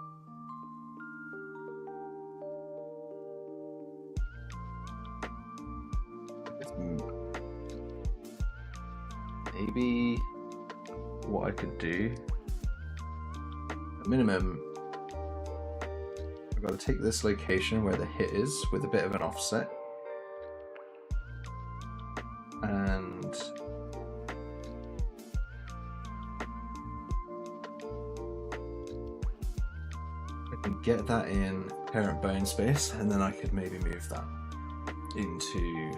Maybe what I could do, at minimum, I've got to take this location where the hit is with a bit of an offset, and I can get that in parent bone space, and then I could maybe move that into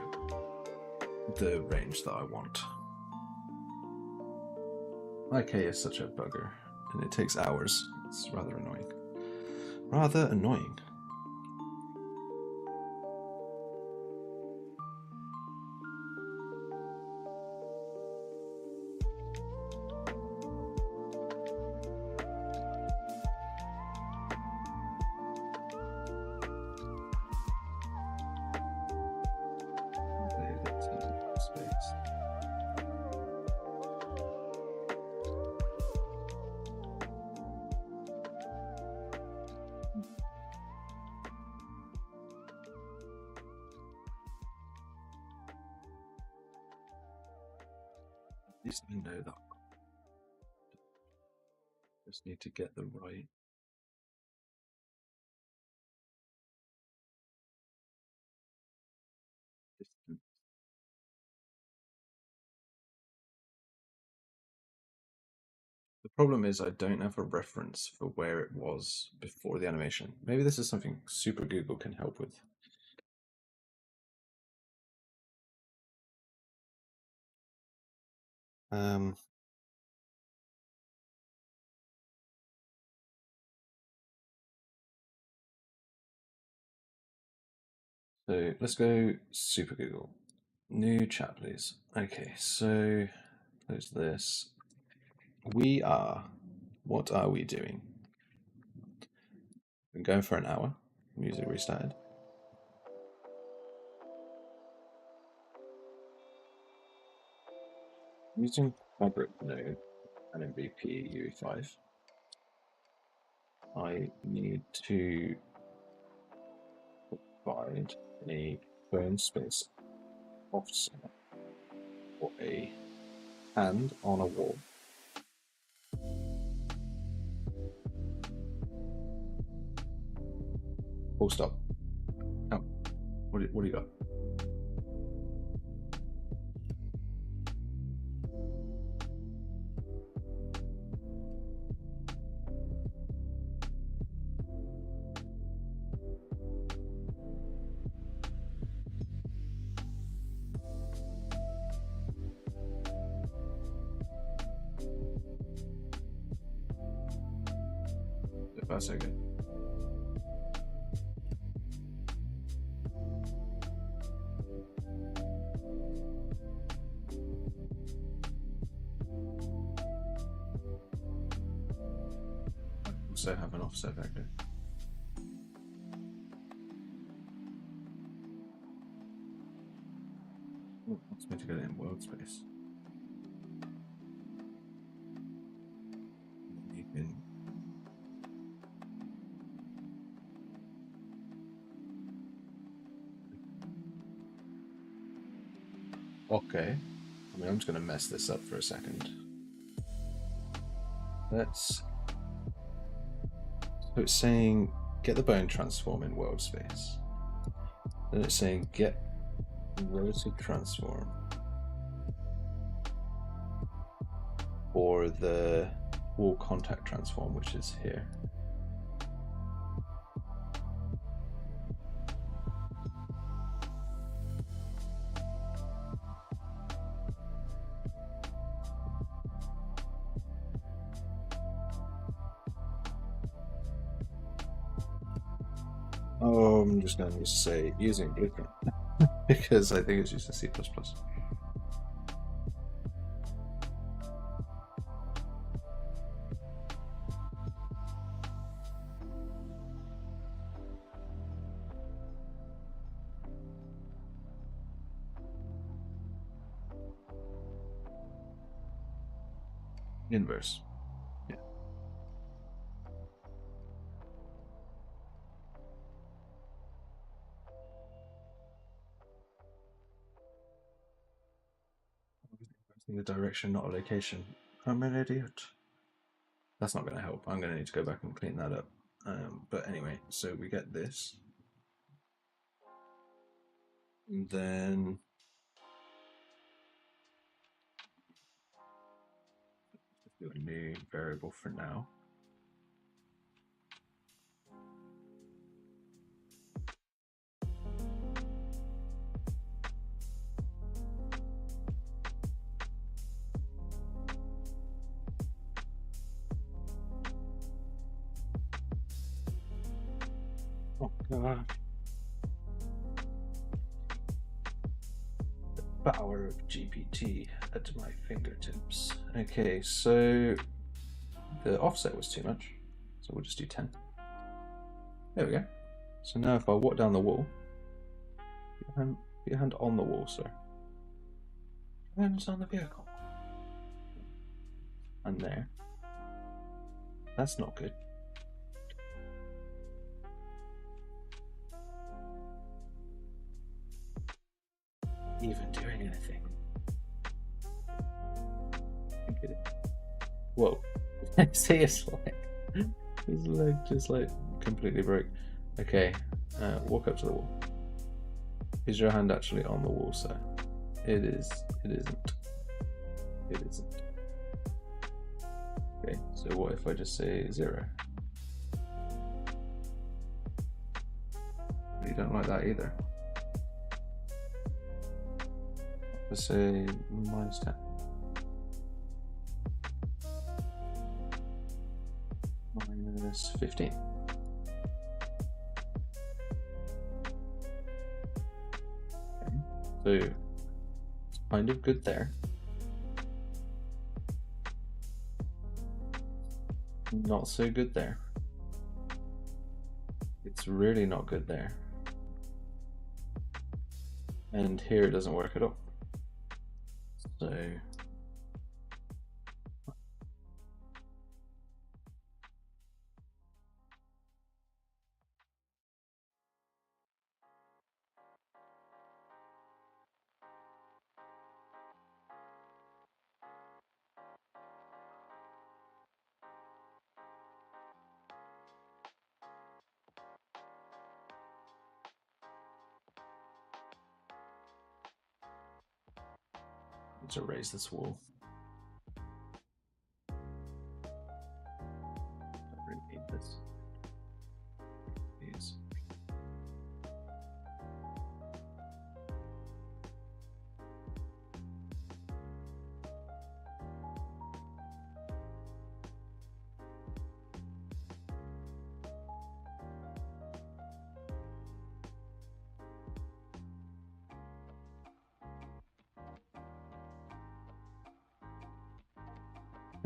the range that I want. My K is such a bugger, and it takes hours. It's rather annoying. Rather annoying. At least I know that. Just need to get the right distance. The problem is I don't have a reference for where it was before the animation. Maybe this is something Super Google can help with. So let's go Super Google. New chat, please. Okay, so there's this. We are. What are we doing? Been going for an hour. Music restarted. Using fabric node and MVP UE5. I need to provide a bone space offset for a hand on a wall. Full stop. Oh, what do you got? That's okay. also have an offset vector. Oh, wants me to get it in world space. You can. Okay. I mean, I'm just going to mess this up for a second. So it's saying get the bone transform in world space. Then it's saying get relative transform for the wall contact transform, which is here. Oh, I'm just going to say using blueprint because I think it's used in C++. Inverse. Yeah. In the direction, not a location. I'm an idiot. That's not going to help. I'm going to need to go back and clean that up. But anyway, so we get this. And then let's do a new variable for now. Oh god. The power of GPT at my fingertips. Okay, so the offset was too much. So we'll just do 10. There we go. So now if I walk down the wall, put your hand on the wall, sir. Hands on the vehicle. And there. That's not good. Even doing anything. Whoa. See his leg just like completely broke. Okay, walk up to the wall. Is your hand actually on the wall, sir? It is. It isn't. It isn't. Okay, so what if I just say 0? You don't like that either. Let's say -10. -15. Okay. So it's kind of good there. Not so good there. It's really not good there. And here it doesn't work at all. So let's erase this wall. Don't really need this. Please.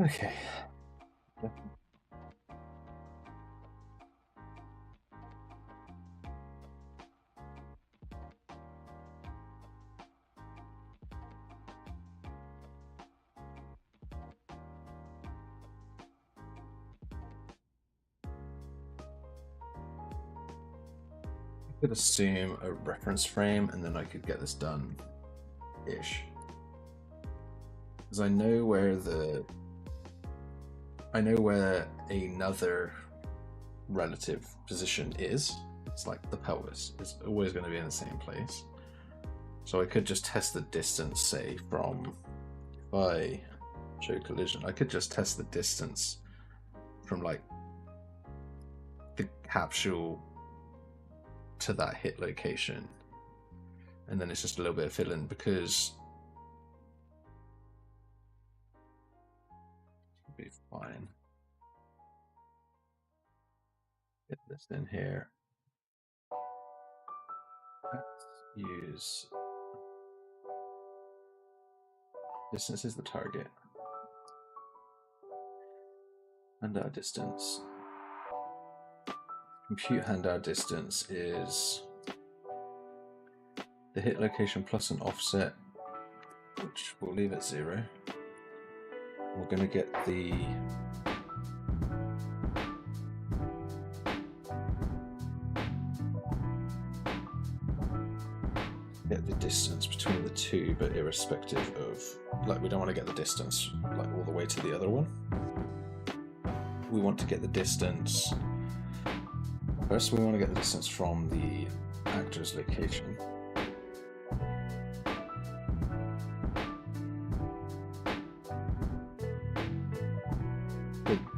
Okay. could assume a reference frame and then I could get this done-ish. Because I know where another relative position is. It's like the pelvis. It's always going to be in the same place. So I could just test the distance, say, from, if I show collision, I could just test the distance from like the capsule to that hit location, and then it's just a little bit of fill in, because it'll be fine. Get this in here. Let's use distance is the target, and our distance. Compute handout distance is the hit location plus an offset, which we'll leave at 0. We're going to get the distance between the two, but irrespective of, like, we don't want to get the distance like all the way to the other one. We want to get the distance. First, we want to get the distance from the actor's location.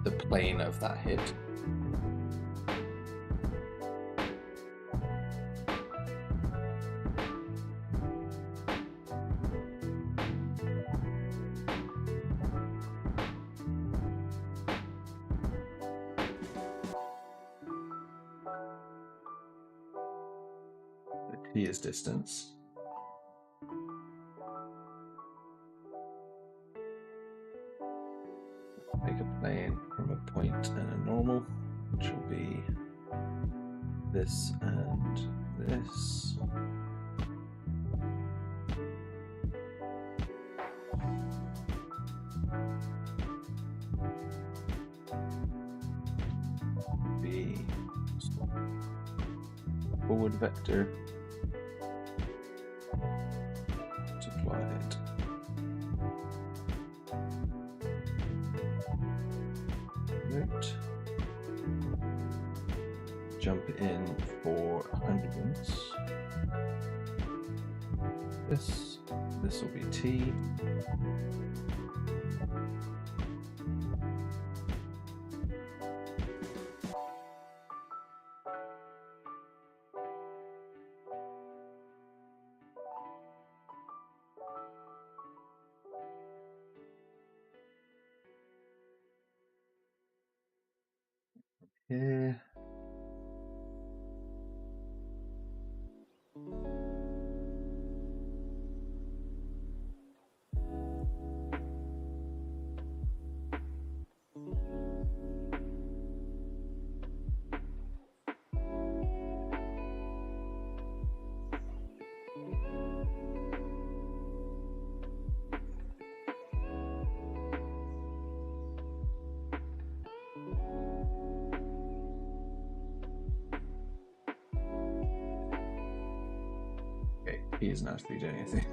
The plane of that hit. T is distance. Make a plane from a point and a normal, which will be this and this. Be forward vector. Multiplied. Right. Jump in for 100 units. This will be T. Here. He isn't actually doing anything.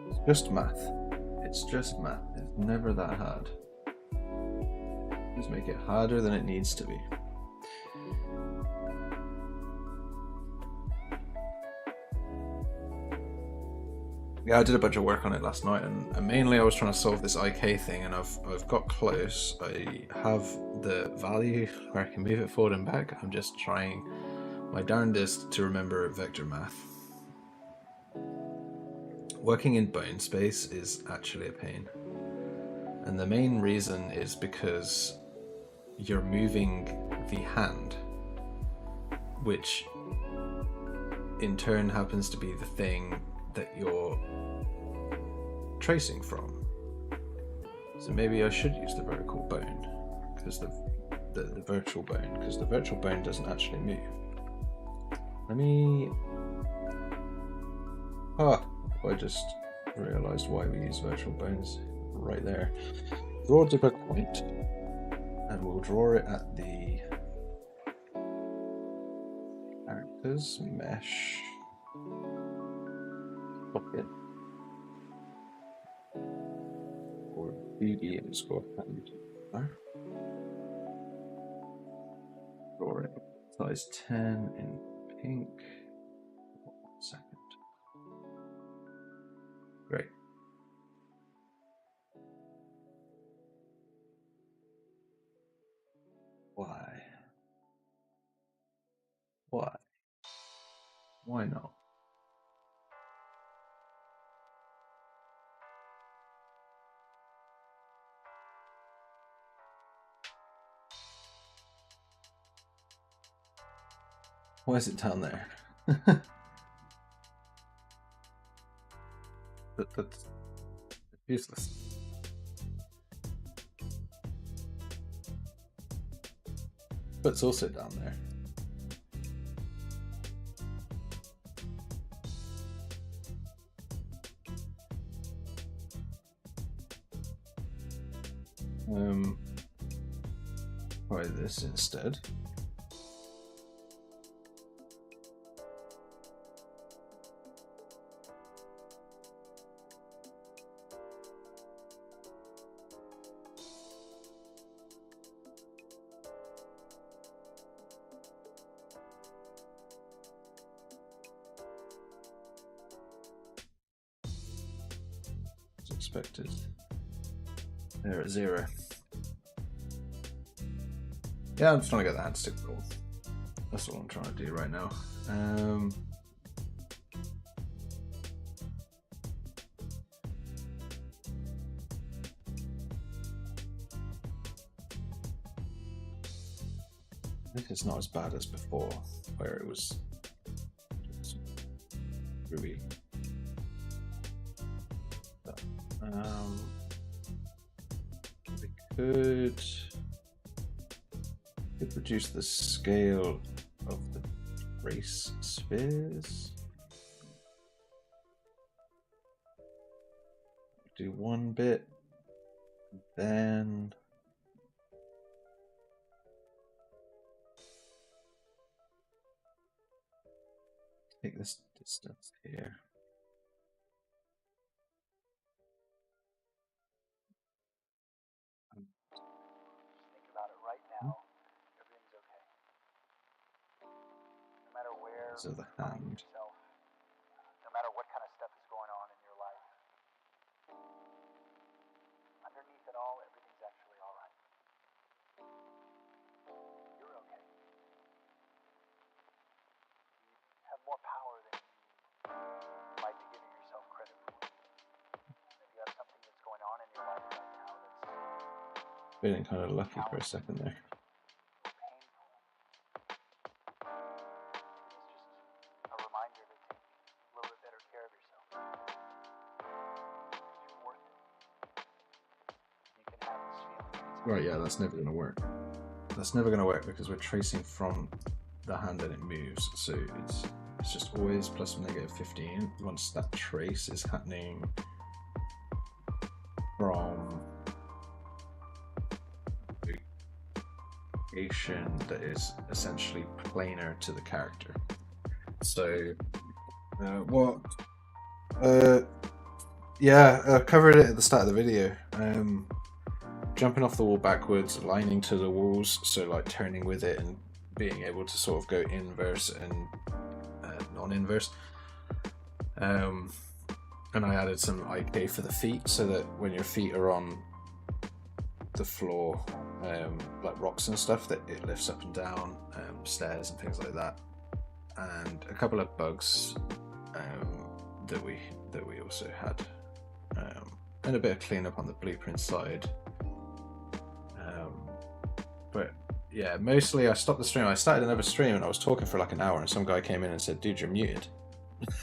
It's just math. It's just math. It's never that hard. Just make it harder than it needs to be. Yeah, I did a bunch of work on it last night, and mainly I was trying to solve this IK thing, and I've got close. I have the value where I can move it forward and back. I'm just trying my darndest to remember vector math. Working in bone space is actually a pain, and the main reason is because you're moving the hand, which in turn happens to be the thing that you're tracing from. So maybe I should use the vertical bone, because the virtual bone, because the virtual bone doesn't actually move. Let me... Ah, I just realized why we use virtual bones right there. Draw a dipper point, and we'll draw it at the characters mesh pocket, or BD underscore hand. Draw it size 10 in pink. 1 second. Great. Why? Why? Why not? Why is it down there? That's useless. But it's also down there. Try this instead. As expected. They're at 0. Yeah, I'm just trying to get the hand stick roll. That's what I'm trying to do right now. I think it's not as bad as before, where it was really. We could reduce the scale of the trace spheres. Do one bit, then take this distance here. Think about it right now. Everything's okay. No matter where So the you find hand. yourself, no matter what kind of stuff is going on in your life, underneath it all, everything's actually all right. You're okay. You have more power than you might be giving yourself credit for. If you have something that's going on in your life right now that's Feeling kind of lucky for a second there. painful, it's just a reminder to take a little bit better care of yourself. You're worth it. You can have this feeling. Right, yeah, that's never going to work. That's never going to work because we're tracing from the hand and it moves, so it's just always plus or negative 15 once that trace is happening from the location that is essentially planar to the character. So yeah, I covered it at the start of the video. Jumping off the wall backwards, aligning to the walls, so like turning with it and being able to sort of go inverse and non-inverse. And I added some IK for the feet, so that when your feet are on the floor, like rocks and stuff, that it lifts up and down, stairs and things like that. And a couple of bugs that we also had, and a bit of cleanup on the blueprint side. But yeah, mostly I stopped the stream. I started another stream and I was talking for like an hour, and some guy came in and said, "Dude, you're muted."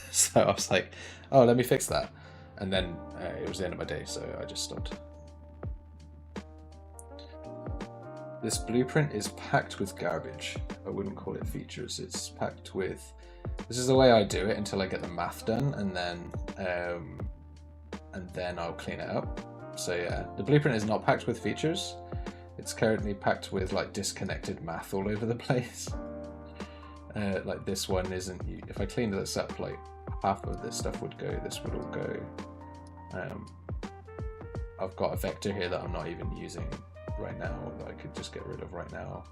So I was like, "Oh, let me fix that." And then it was the end of my day, so I just stopped. This blueprint is packed with garbage. I wouldn't call it features. It's packed with. This is the way I do it until I get the math done, and then I'll clean it up. So yeah, the blueprint is not packed with features. It's currently packed with like disconnected math all over the place. Like this one isn't. If I cleaned this up, like half of this stuff would go. This would all go. I've got a vector here that I'm not even using right now that I could just get rid of right now.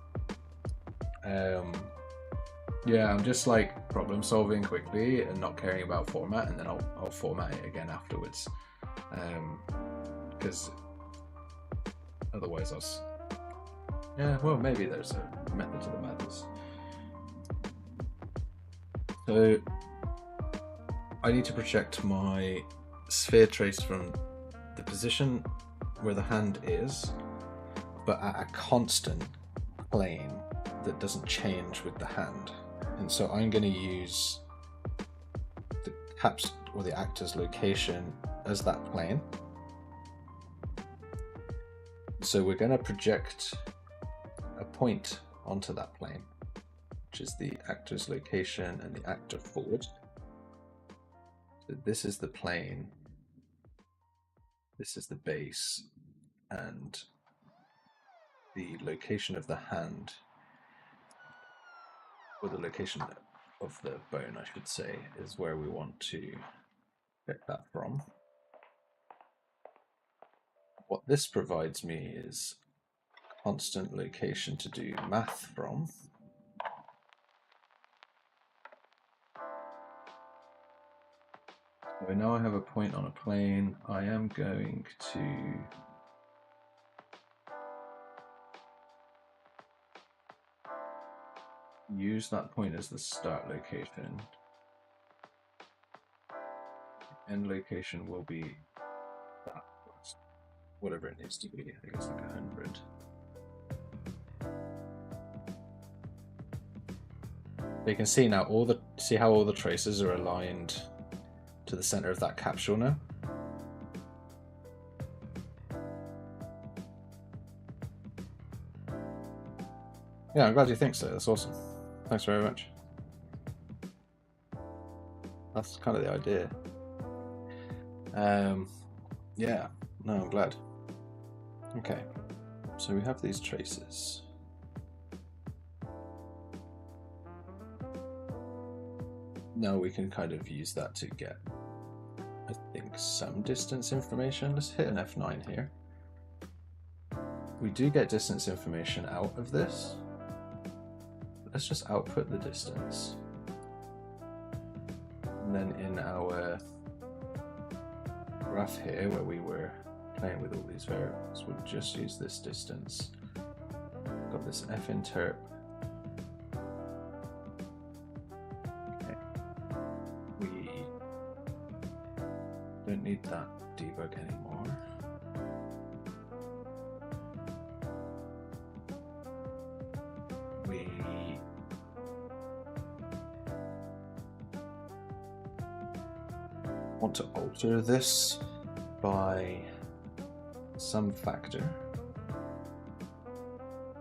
Yeah, I'm just like problem solving quickly and not caring about format, and then I'll format it again afterwards. Because otherwise yeah, well, maybe there's a method to the madness. So I need to project my sphere trace from the position where the hand is, but at a constant plane that doesn't change with the hand. And so I'm going to use the caps or the actor's location as that plane. So we're going to project a point onto that plane, which is the actor's location and the actor forward. So this is the plane, this is the base, and the location of the hand, or the location of the bone, I should say, is where we want to get that from. What this provides me is constant location to do math from. So now I have a point on a plane. I am going to use that point as the start location. The end location will be that, whatever it needs to be. I think it's like 100. But you can see now see how all the traces are aligned to the center of that capsule now. Yeah, I'm glad you think so. That's awesome. Thanks very much. That's kind of the idea. Yeah, no, I'm glad. Okay, so we have these traces. Now we can kind of use that to get, I think, some distance information. Let's hit an F9 here. We do get distance information out of this. Let's just output the distance. And then in our graph here, where we were playing with all these variables, we'll just use this distance. Got this F interp. Okay. We don't need that debug anymore. We want to alter this by some factor.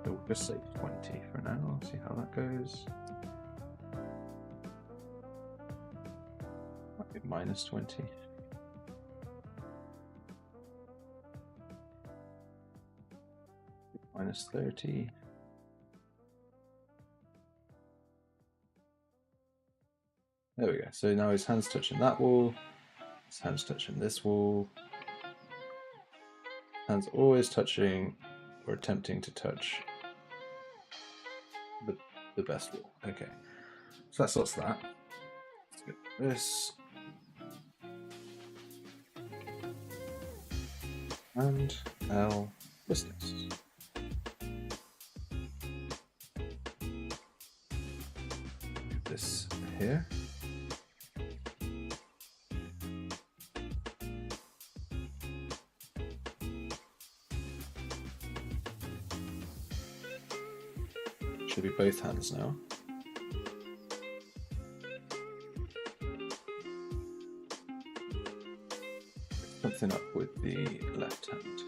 So we'll just say 20 for now, see how that goes. Might be minus 20. Minus 30. There we go. So now his hand's touching that wall. His hand's touching this wall. Hand's always touching or attempting to touch the best wall. Okay. So that sorts that. Let's get this. And L distance. This here. Should be both hands now. Something up with the left hand.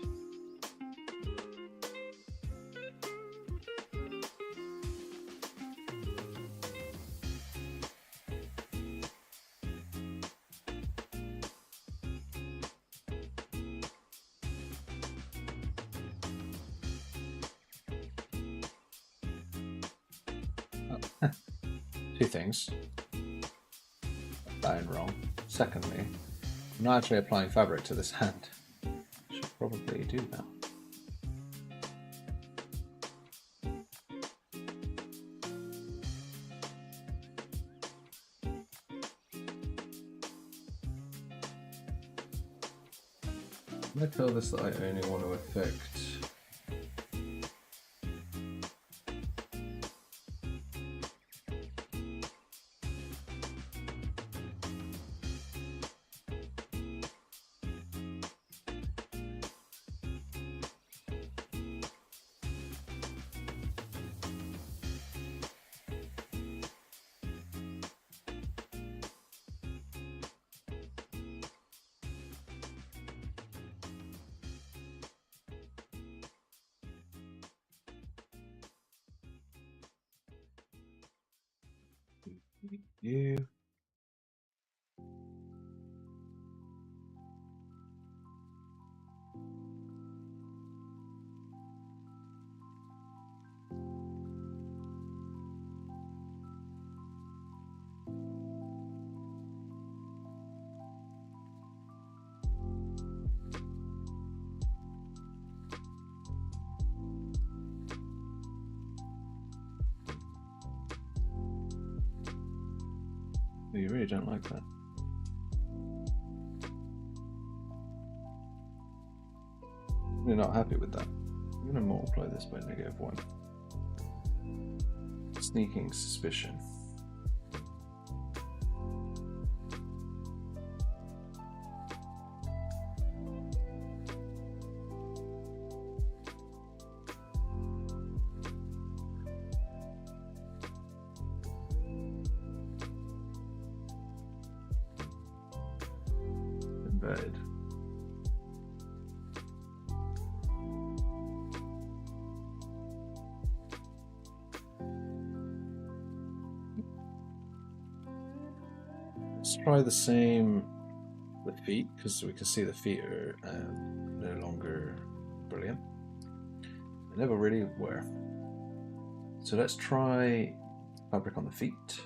Two things. That wrong. Secondly, I'm not actually applying fabric to this hand. Should probably do that. I'm going to tell this that I only want to affect you. Oh, you really don't like that. You're not happy with that. I'm going to multiply this by -1. Sneaking suspicion. Embed. Let's try the same with feet, because we can see the feet are no longer brilliant. They never really were. So let's try fabric on the feet.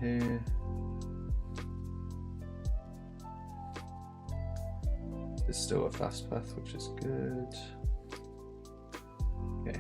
Here. It's still a fast path, which is good. Okay.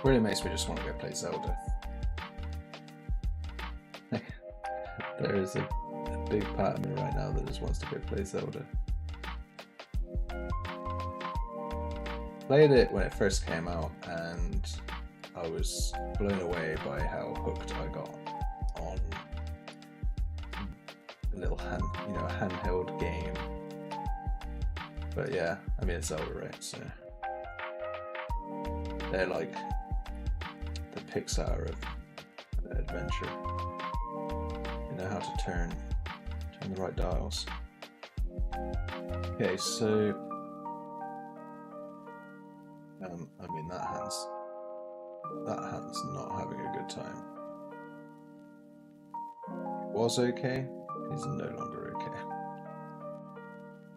Really makes me just want to go play Zelda. There is a big part of me right now that just wants to go play Zelda. Played it when it first came out and I was blown away by how hooked I got on a little handheld game. But yeah, I mean it's Zelda, right? So they're like the Pixar of adventure. You know how to turn the right dials. Okay, so I mean that hand's not having a good time. It was okay, he's no longer okay.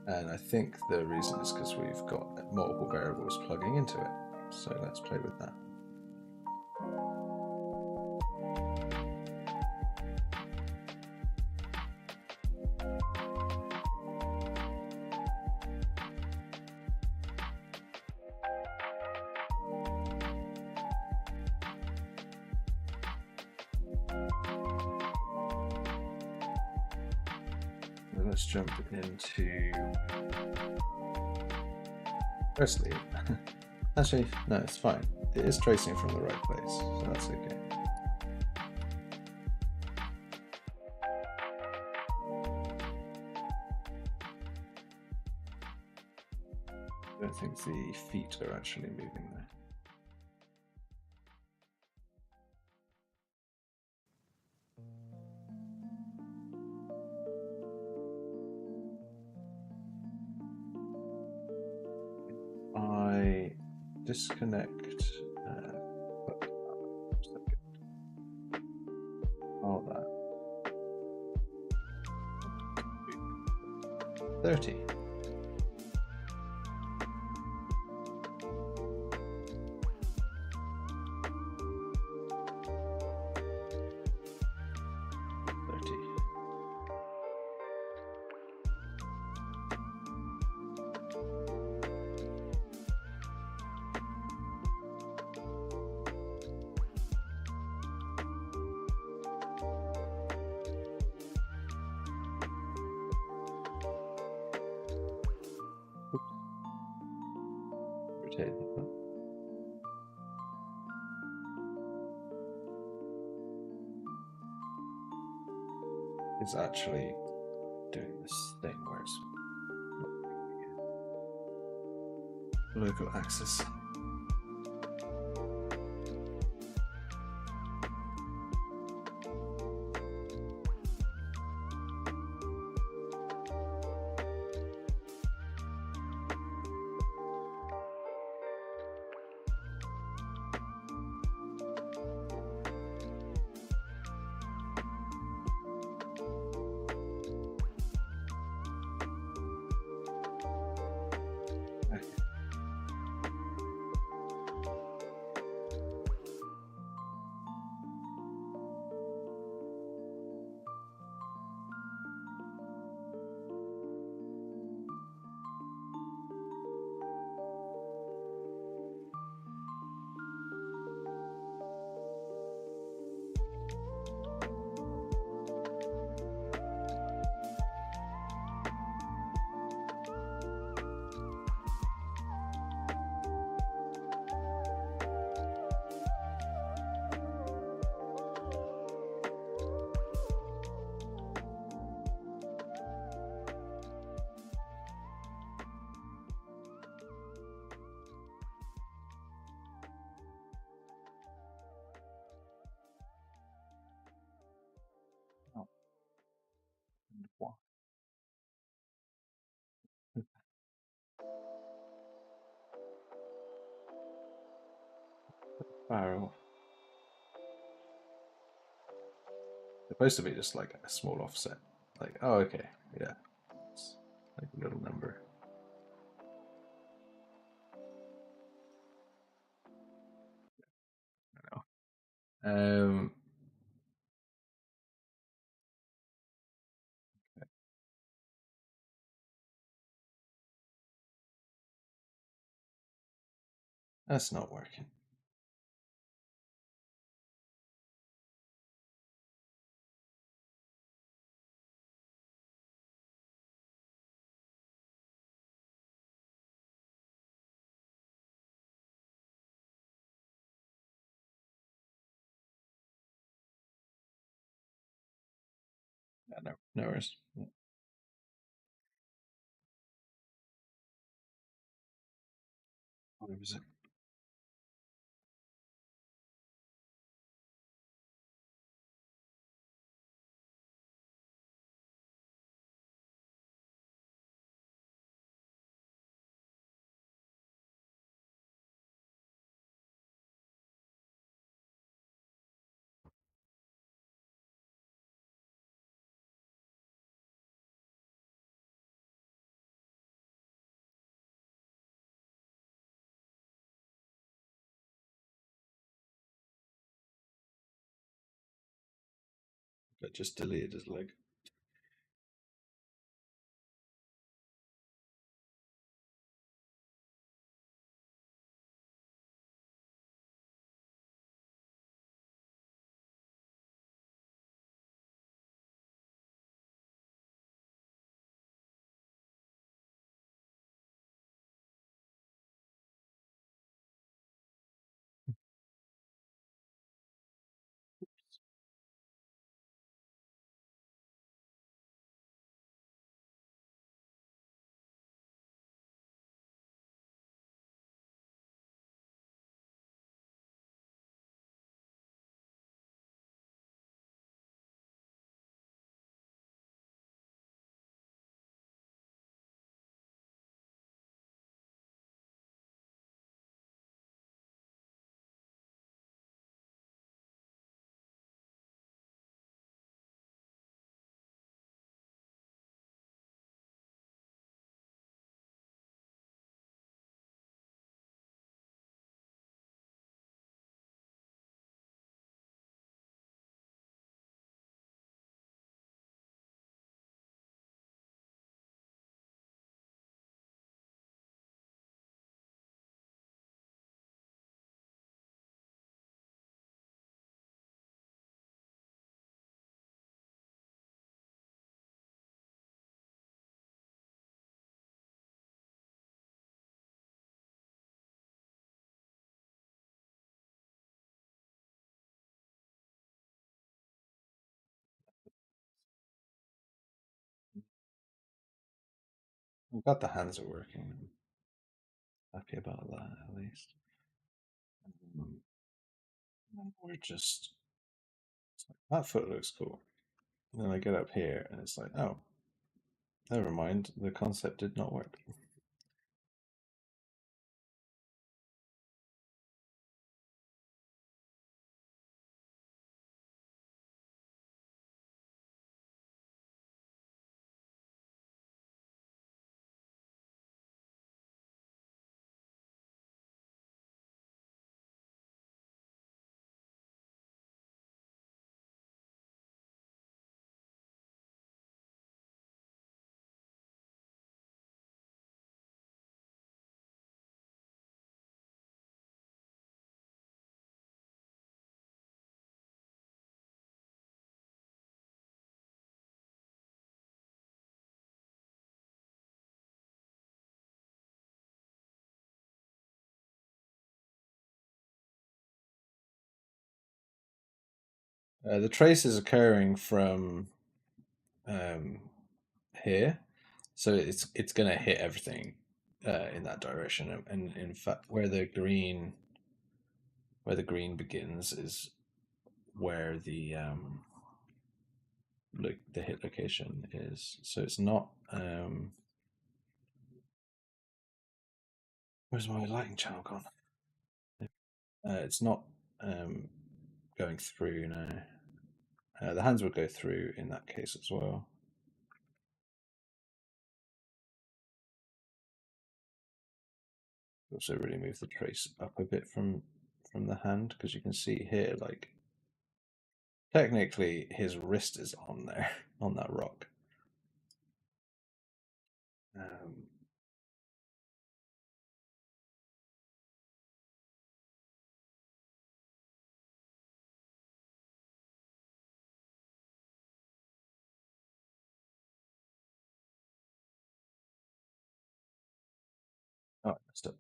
And I think the reason is because we've got multiple variables plugging into it. So let's play with that. let's jump into. Firstly, actually, no, it's fine. It is tracing from the right place, so that's okay. I don't think the feet are actually moving there. I disconnect all that. 30. Rotate that. It's actually doing this thing where it's local axis. Barrel. Supposed to be just like a small offset. Like, oh, okay, yeah. It's like a little number. I know. That's not working. Yeah, no worries. What was it? I just deleted his leg. We've got the hands are working. I'm happy about that at least. Um, we're just that foot looks cool. And then I get up here and it's like, oh, never mind. The concept did not work. The trace is occurring from um, here, so it's gonna hit everything in that direction. And in fact, where the green begins is where the hit location is. So it's not. Where's my lighting channel gone? It's not um, going through now. The hands would go through in that case as well. Also, really move the trace up a bit from the hand because you can see here, like technically his wrist is on there on that rock. Um, oh, I messed up.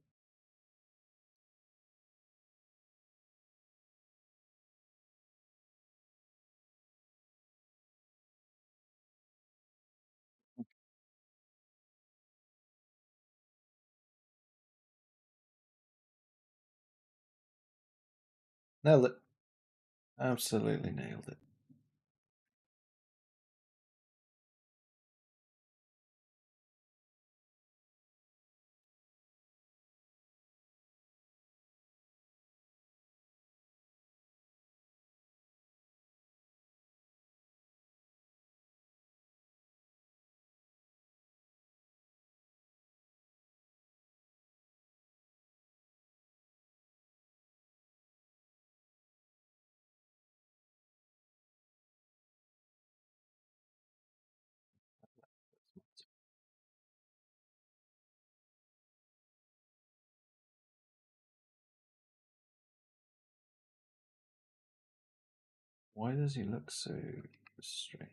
Nailed it. Absolutely nailed it. Why does he look so strange?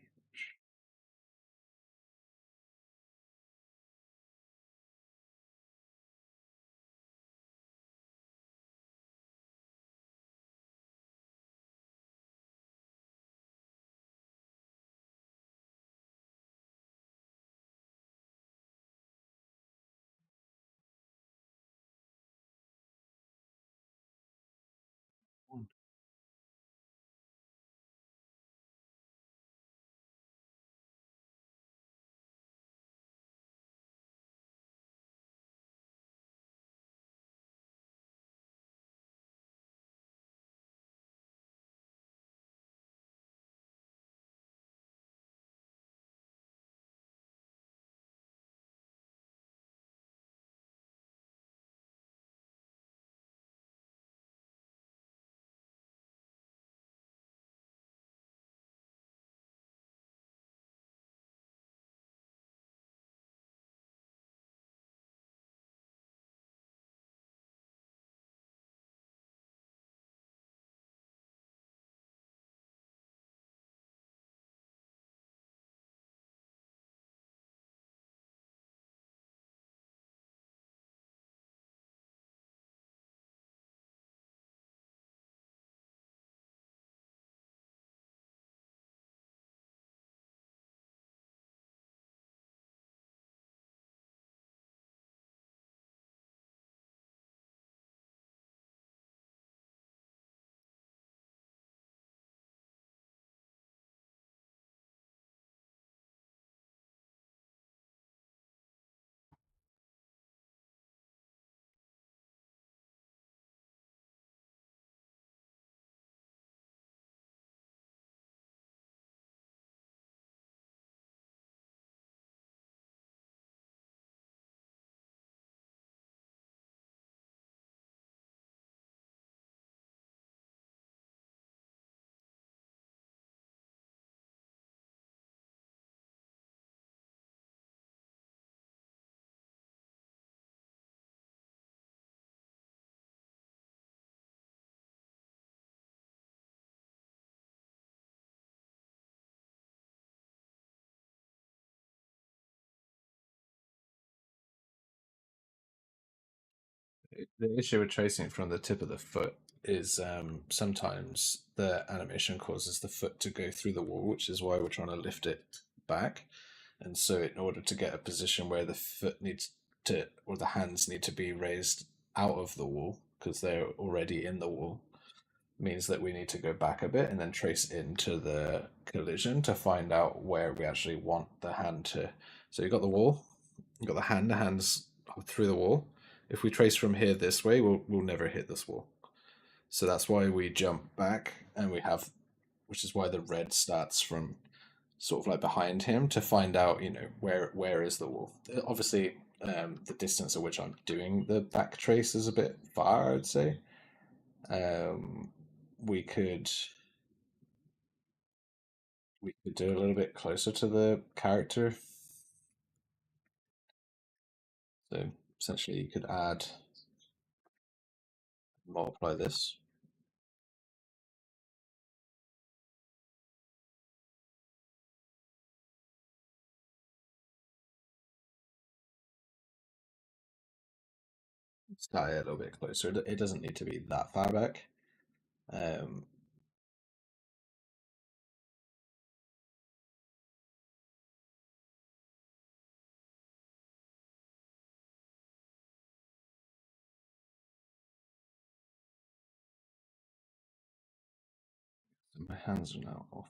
The issue with tracing from the tip of the foot is sometimes the animation causes the foot to go through the wall, which is why we're trying to lift it back. And so, in order to get a position where the foot needs to, or the hands need to be raised out of the wall because they're already in the wall, means that we need to go back a bit and then trace into the collision to find out where we actually want the hand to. So you've got the wall, you've got the hand's through the wall. If we trace from here this way, we'll never hit this wall. So that's why we jump back and we have, which is why the red starts from sort of like behind him to find out, where is the wall. Obviously, the distance at which I'm doing the back trace is a bit far, I'd say. Um, we could do a little bit closer to the character. So essentially, you could multiply this. Let's tie it a little bit closer. It doesn't need to be that far back. Um, so my hands are now off.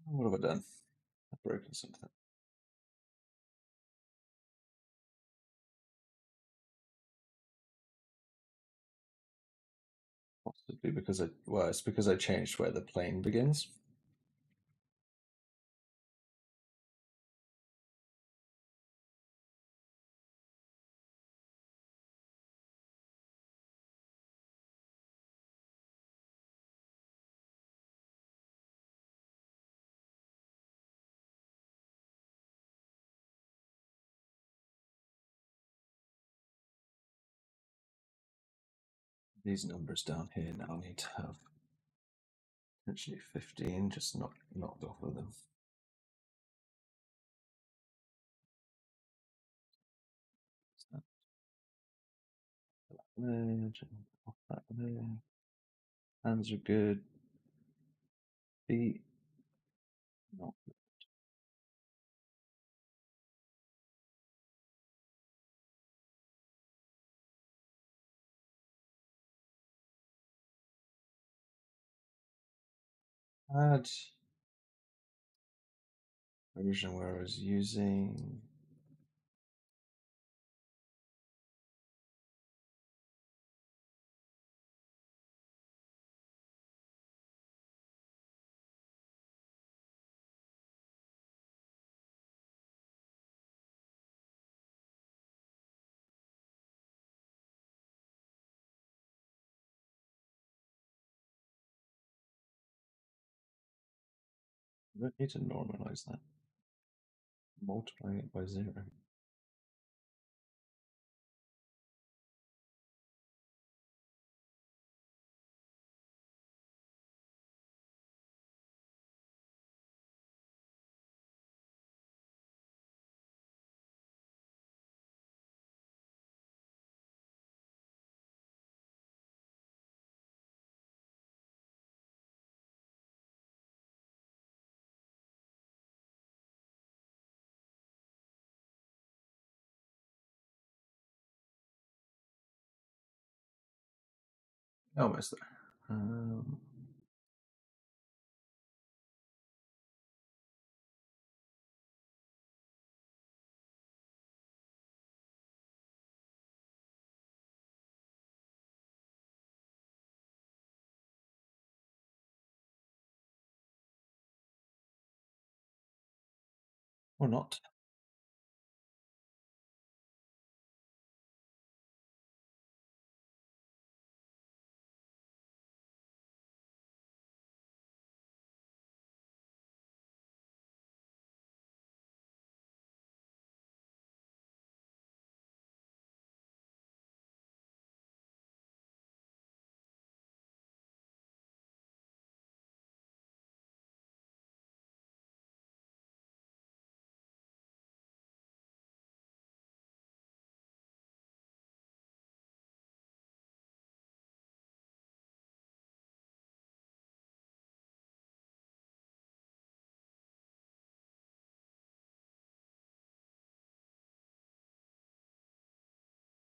What have I done? I've broken something. Possibly because it's because I changed where the plane begins. These numbers down here now need to have potentially 15, just knocked off of them. Off that there. Hands are good. Feet, not bad. Version where I was using. I don't need to normalize that. Multiplying it by 0. Almost there. Or not.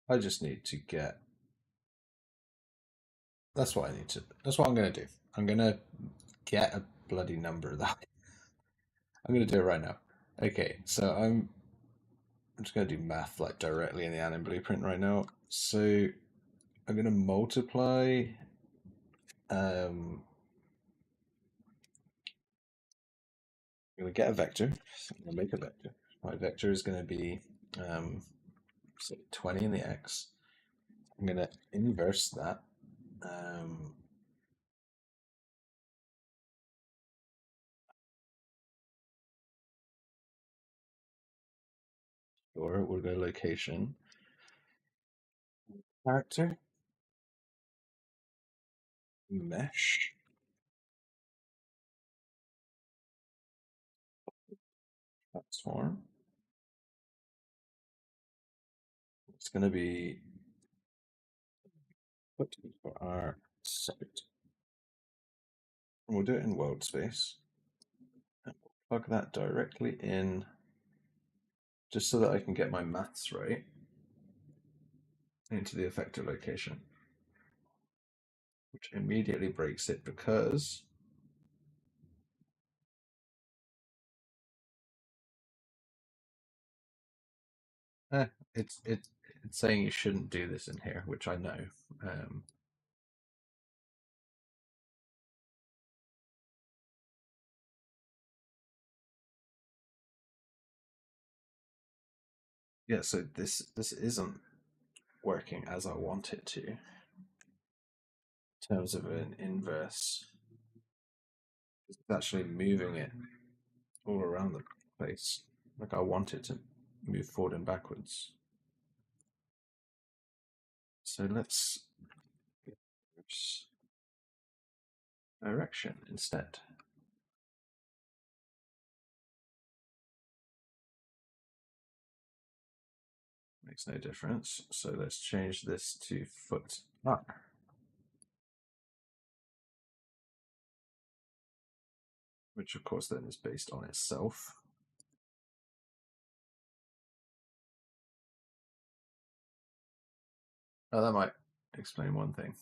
I just need to get. That's what I need to. That's what I'm gonna do. I'm gonna get a bloody number that I'm gonna do it right now. Okay, so I'm just gonna do math like directly in the anim blueprint right now. So I'm gonna multiply. I'm gonna get a vector. So I'm gonna make a vector. My vector is gonna be say 20 in the x. I'm gonna inverse that. Um, or we'll go location character mesh transform. It's going to be put for our site. And we'll do it in world space. And we'll plug that directly in just so that I can get my maths right into the effector location, which immediately breaks it because eh, it's it's saying you shouldn't do this in here, which I know. Um, yeah, so this isn't working as I want it to in terms of an inverse. It's actually moving it all around the place like I want it to move forward and backwards. So let's oops, direction instead. Makes no difference. So let's change this to foot up, which of course then is based on itself. Oh, that might explain one thing.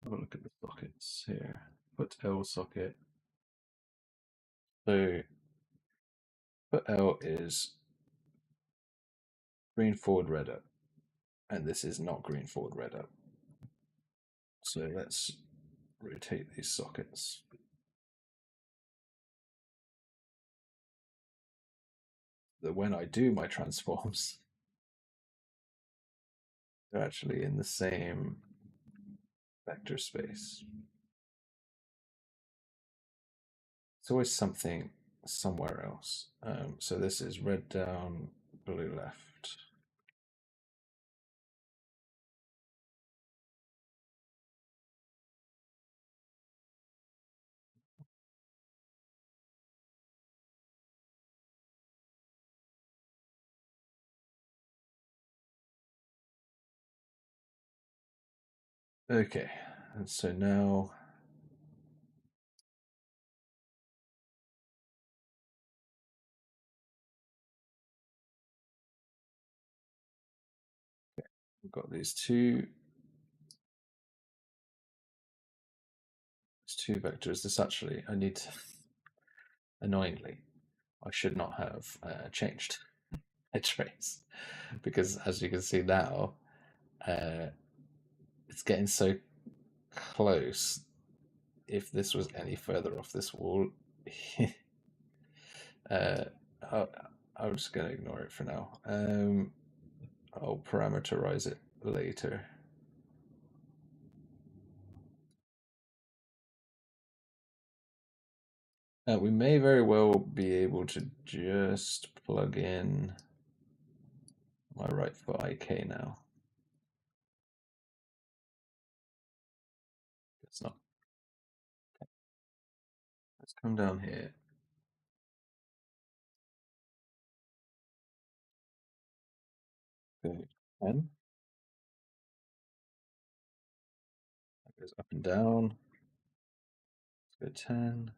Have a look at the sockets here. Put L socket. So put L is green forward, red up, and this is not green forward, red up. So let's rotate these sockets. That when I do my transforms, they're actually in the same vector space. It's always something somewhere else. So this is red down, blue left. Okay, and so now we've got these two vectors. This actually, I need to, annoyingly, I should not have changed a trace because as you can see now, it's getting so close. If this was any further off this wall, uh, I'm just going to ignore it for now. I'll parameterize it later. We may very well be able to just plug in my right foot IK now. It's not. Let's come down here. Go 10. That goes up and down. Let's go 10.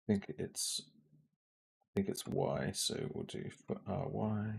think it's Y, so we'll do for RY.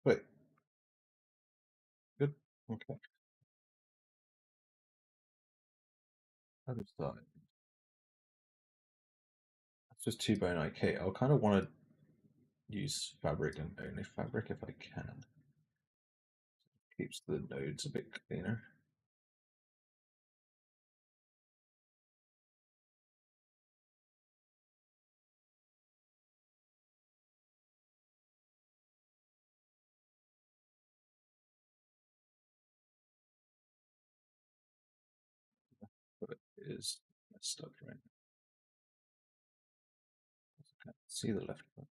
Wait, good. Okay. Other side. That's just 2 bone IK. I'll kind of want to use fabric and only fabric if I can. Keeps the nodes a bit cleaner. But it is messed up right now. I can't see the left one.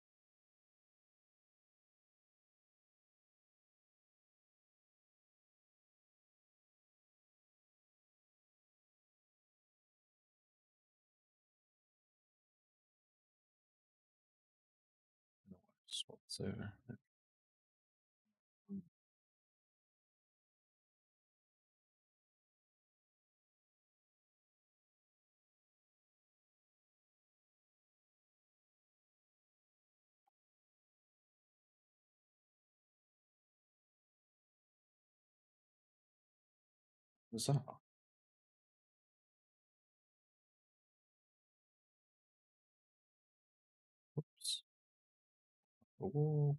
I don't know why it swaps over. Bizarre. Oops. Oh,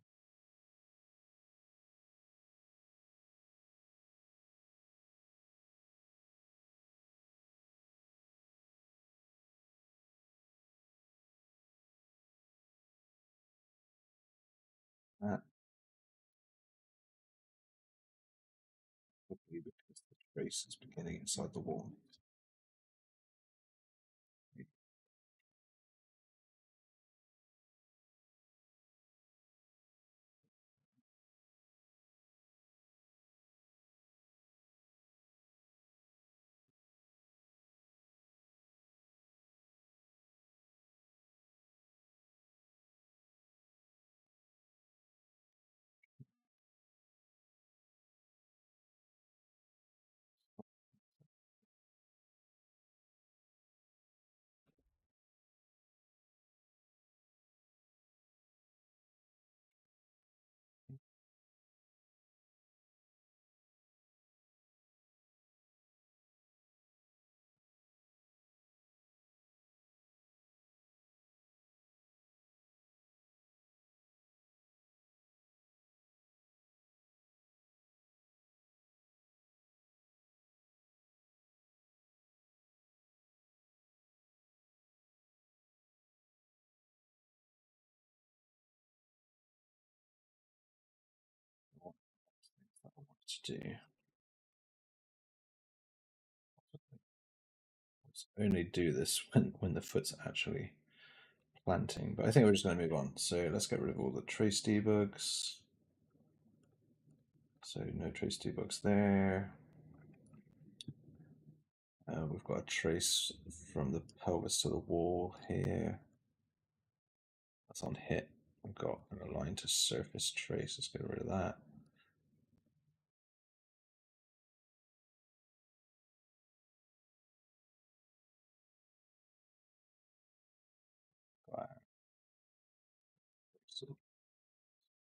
that probably because the trace is beginning inside the wall. What things that I want to do. Let's only do this when the foot's actually planting. But I think we're just going to move on. So let's get rid of all the trace debugs. So no trace debugs there. We've got a trace from the pelvis to the wall here. That's on hit. We've got an align to surface trace. Let's get rid of that.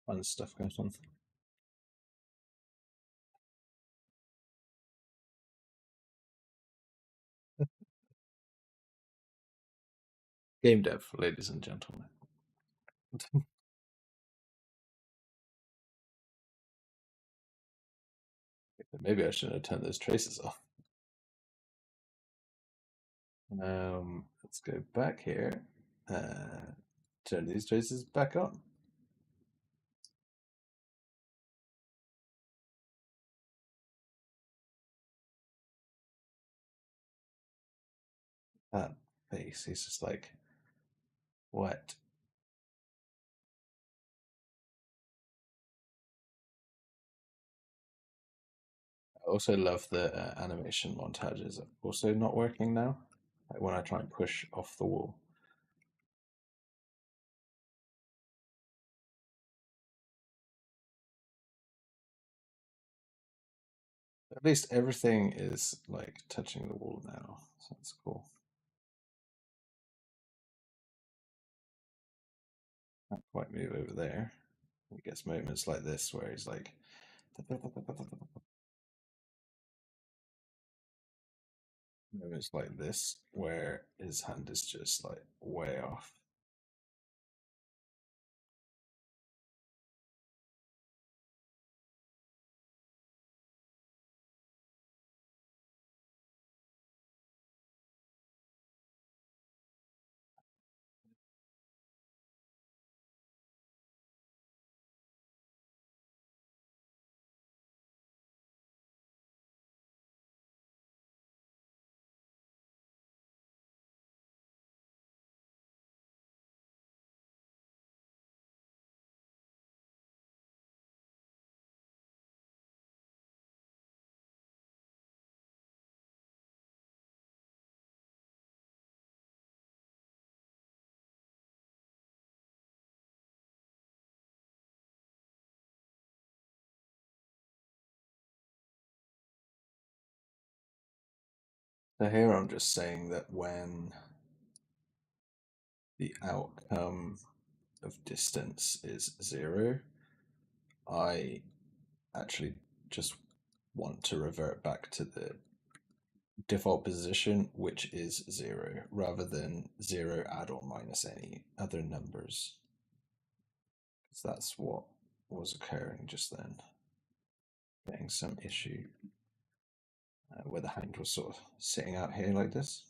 Fun stuff goes on. Game dev, ladies and gentlemen. Maybe I shouldn't have turned those traces off. Let's go back here. Turn these traces back on. That face, he's just like, what? I also love the animation montages are also not working now. Like when I try and push off the wall. At least everything is like touching the wall now. So that's cool. Can't quite move over there. He gets moments like this where he's like moments like this where his hand is just like way off. So here I'm just saying that when the outcome of distance is 0, I actually just want to revert back to the default position, which is 0, rather than 0 add or minus any other numbers. Because that's what was occurring just then. Getting some issue where the hand was sort of sitting out here like this.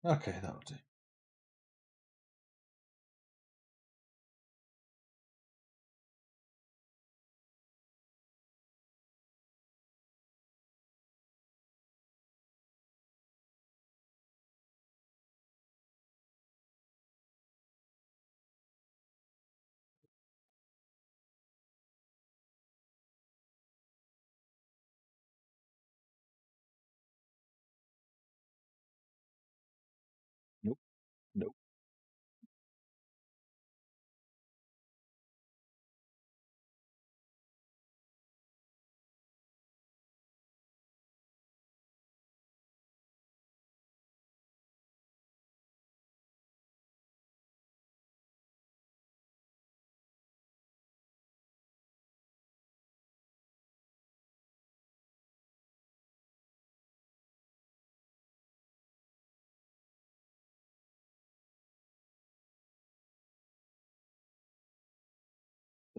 Okay, that'll do. Nope, nope.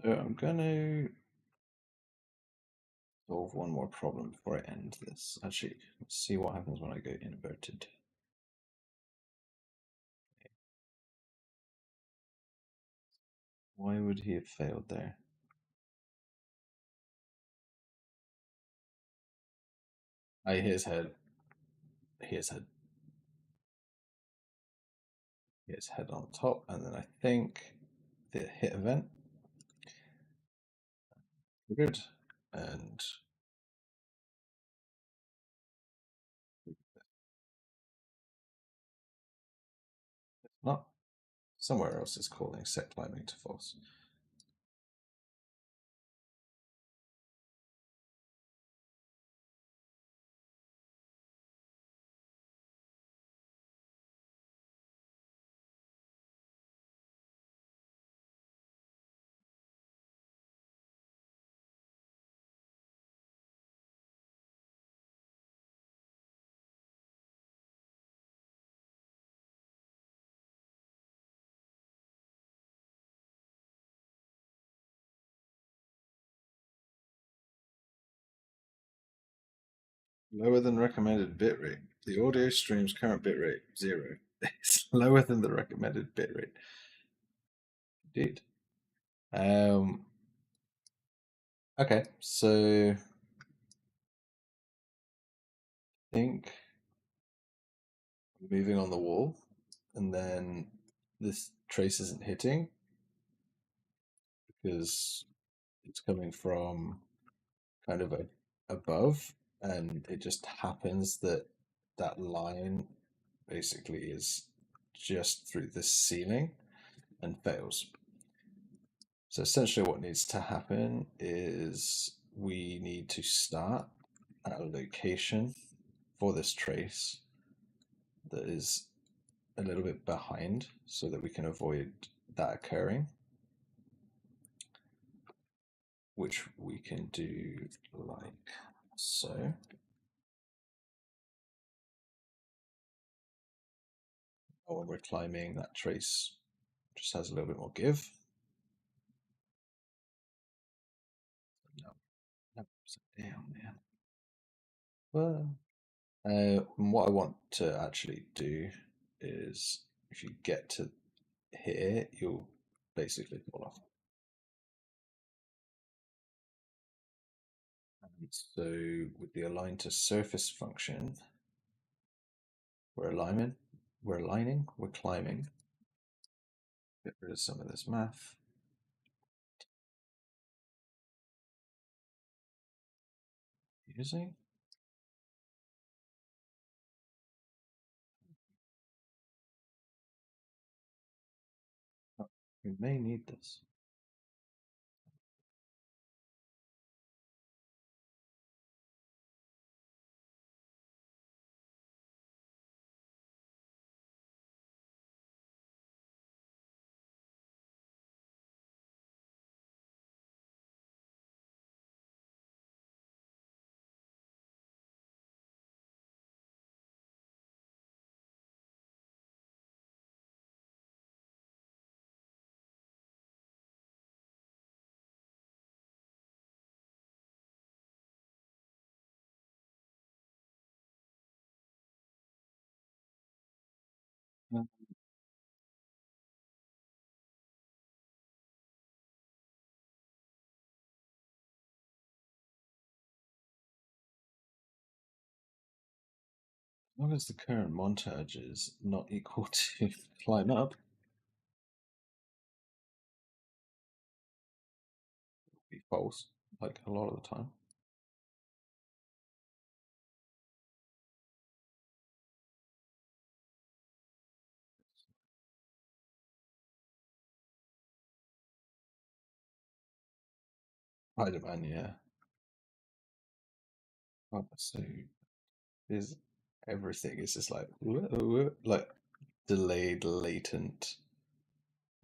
So I'm going to solve one more problem before I end this. Actually, let's see what happens when I go inverted. Why would he have failed there? I his head. His head. His head on top, and then I think the hit event triggered, and Somewhere else is calling set climbing to false. Lower than recommended bitrate. The audio stream's current bitrate, 0. It's lower than the recommended bitrate. Indeed. Okay, so I think moving on the wall, and then this trace isn't hitting because it's coming from kind of above, and it just happens that that line basically is just through the ceiling and fails. So essentially what needs to happen is we need to start at a location for this trace that is a little bit behind so that we can avoid that occurring, which we can do like so. When we're climbing, that trace just has a little bit more give. No, no, down, man. Well, what I want to actually do is if you get to here, you'll basically fall off. And so with the align to surface function, we're aligning, we're climbing. Get rid of some of this math. Using. Oh, we may need this. As long as the current montage is not equal to climb up, it'll be false, like a lot of the time. Spider-Man, yeah. Oh, so is everything is just like like delayed, latent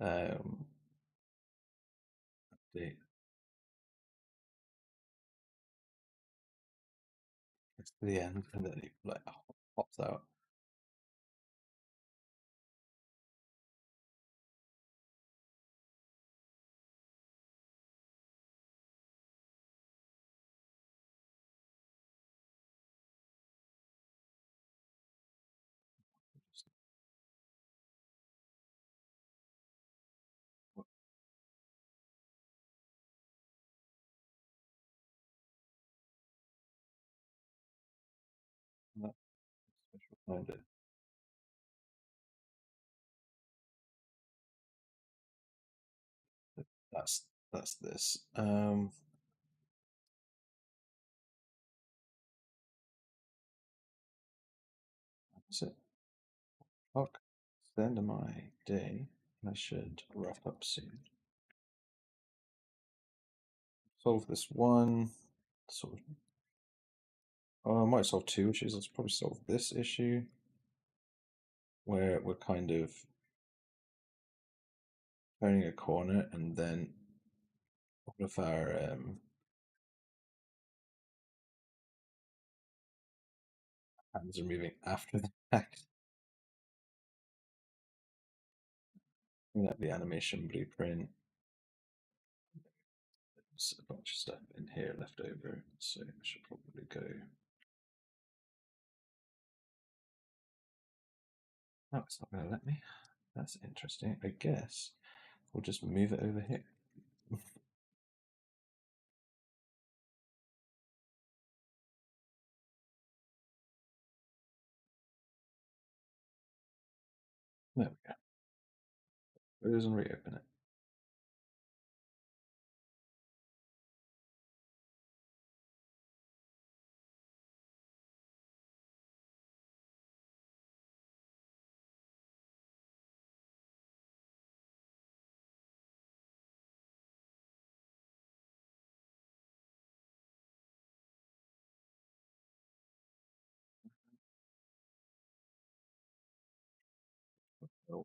update. It's to the end, and then it like pops out. That special kind of- that's this. That's it. Fuck. It's the end of my day. I should wrap up soon. Solve this one. Solve. Oh, I might solve two issues. Let's probably solve this issue where we're kind of turning a corner, and then all of our hands are moving after the fact. The animation blueprint. There's a bunch of stuff in here left over, so I should probably go. Oh, it's not going to let me. That's interesting. I guess we'll just move it over here. There we go. Close and reopen it. Oh,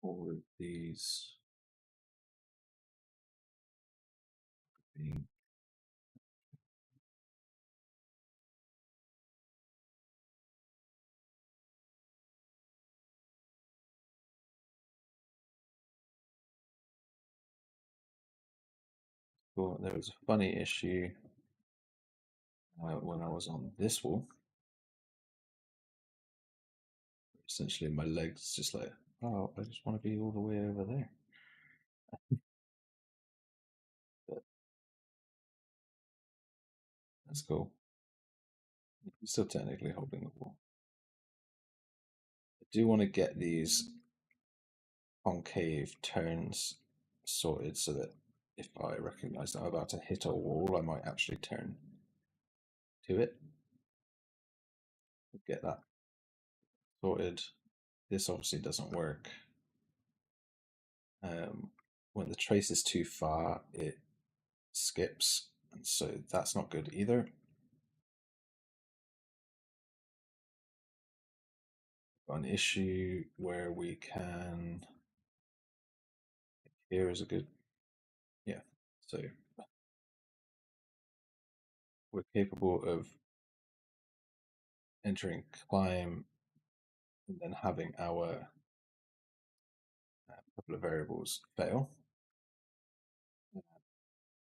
all of these being cool. There was a funny issue when I was on this wall. Essentially, my legs just like, oh, I just want to be all the way over there. But that's cool. I'm still technically holding the wall. I do want to get these concave turns sorted so that if I recognize that I'm about to hit a wall, I might actually turn to it. Get that sorted. This obviously doesn't work. When the trace is too far, it skips, and so that's not good either. Got an issue where we can. Here is a good, yeah. So we're capable of entering climb and then having our couple of variables fail.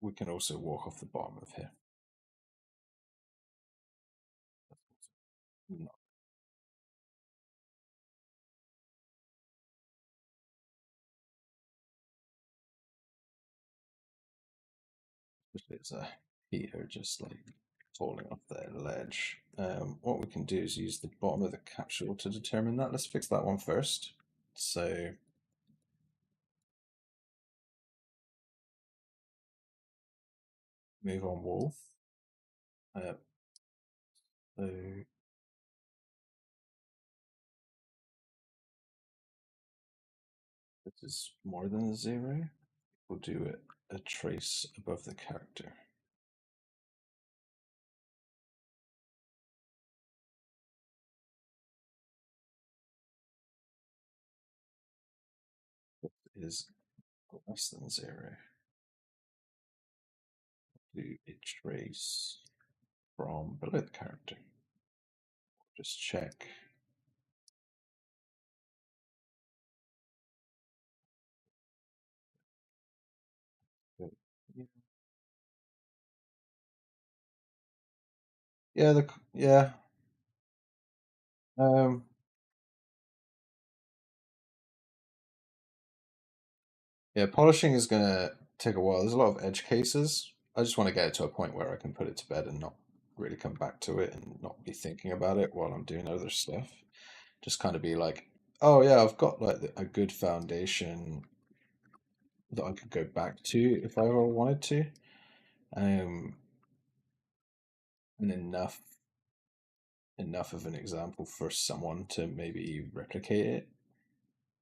We can also walk off the bottom of here. Not especially as a heater just like falling off the ledge. What we can do is use the bottom of the capsule to determine that. Let's fix that one first. So move on wall. So this is more than a 0. We'll do a trace above the character. This is less than 0. Do a trace from below the character. Just check. Yeah, yeah. Yeah, polishing is gonna take a while. There's a lot of edge cases. I just want to get it to a point where I can put it to bed and not really come back to it and not be thinking about it while I'm doing other stuff. Just kind of be like, oh yeah, I've got like a good foundation that I could go back to if I ever wanted to. And enough enough of an example for someone to maybe replicate it.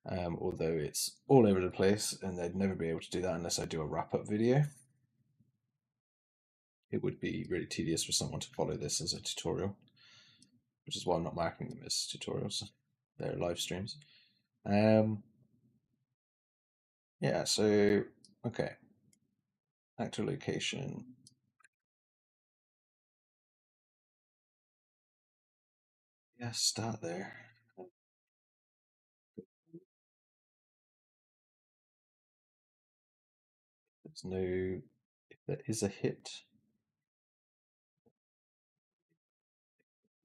Although it's all over the place, and they'd never be able to do that unless I do a wrap up video. It would be really tedious for someone to follow this as a tutorial, which is why I'm not marking them as tutorials. They're live streams. Yeah, so, okay. Actor location. Yeah, start there. There's no, if there is a hit,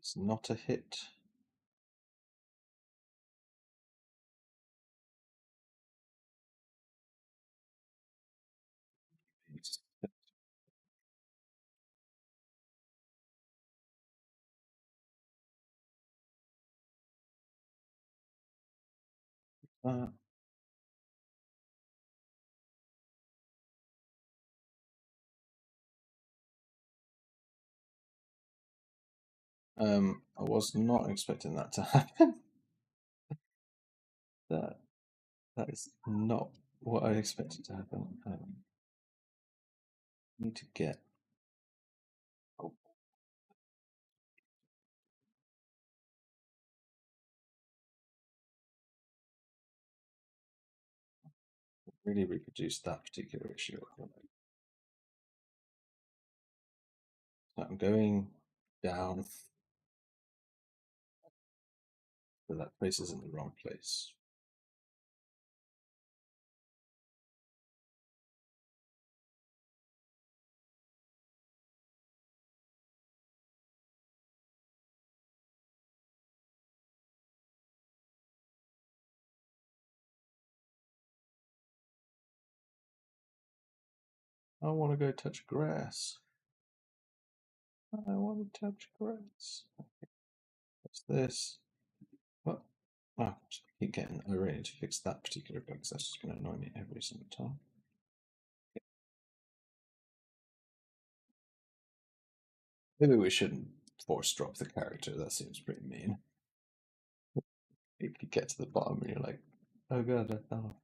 it's not a hit. Uh, I was not expecting that to happen. That is not what I expected to happen. Need to get. Oh, really reproduce that particular issue. So I'm going down, so that place is in the wrong place. I want to go touch grass. I want to touch grass. What's this? What? Oh, just keep getting. I really need to fix that particular bug because that's just going to annoy me every single time. Maybe we shouldn't force drop the character. That seems pretty mean. You get to the bottom and you're like, oh god, I fell.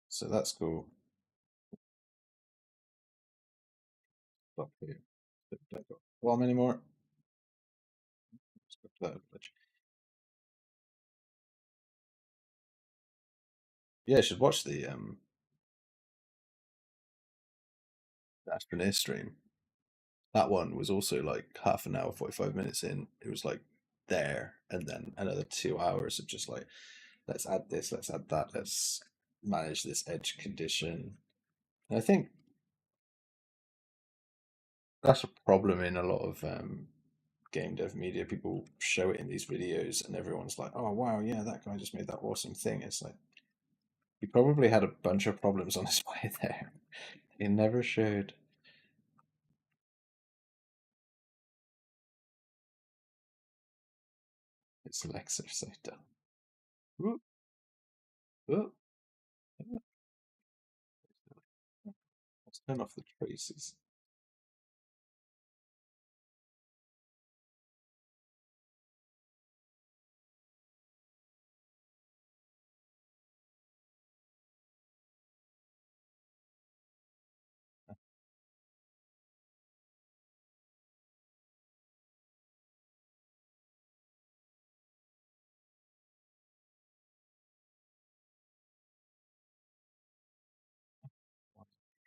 So that's cool. Stop here. Don't go bomb anymore. Let's go to that village. Yeah, I should watch the Astroneer stream. That one was also like half an hour, 45 minutes in. It was like there, and then another 2 hours of just like, let's add this, let's add that, let's manage this edge condition. And I think that's a problem in a lot of game dev media. People show it in these videos, and everyone's like, "Oh wow, yeah, that guy just made that awesome thing." It's like he probably had a bunch of problems on his way there. He never showed. His legs are so dumb. Whoop, whoop. Let's turn off the traces.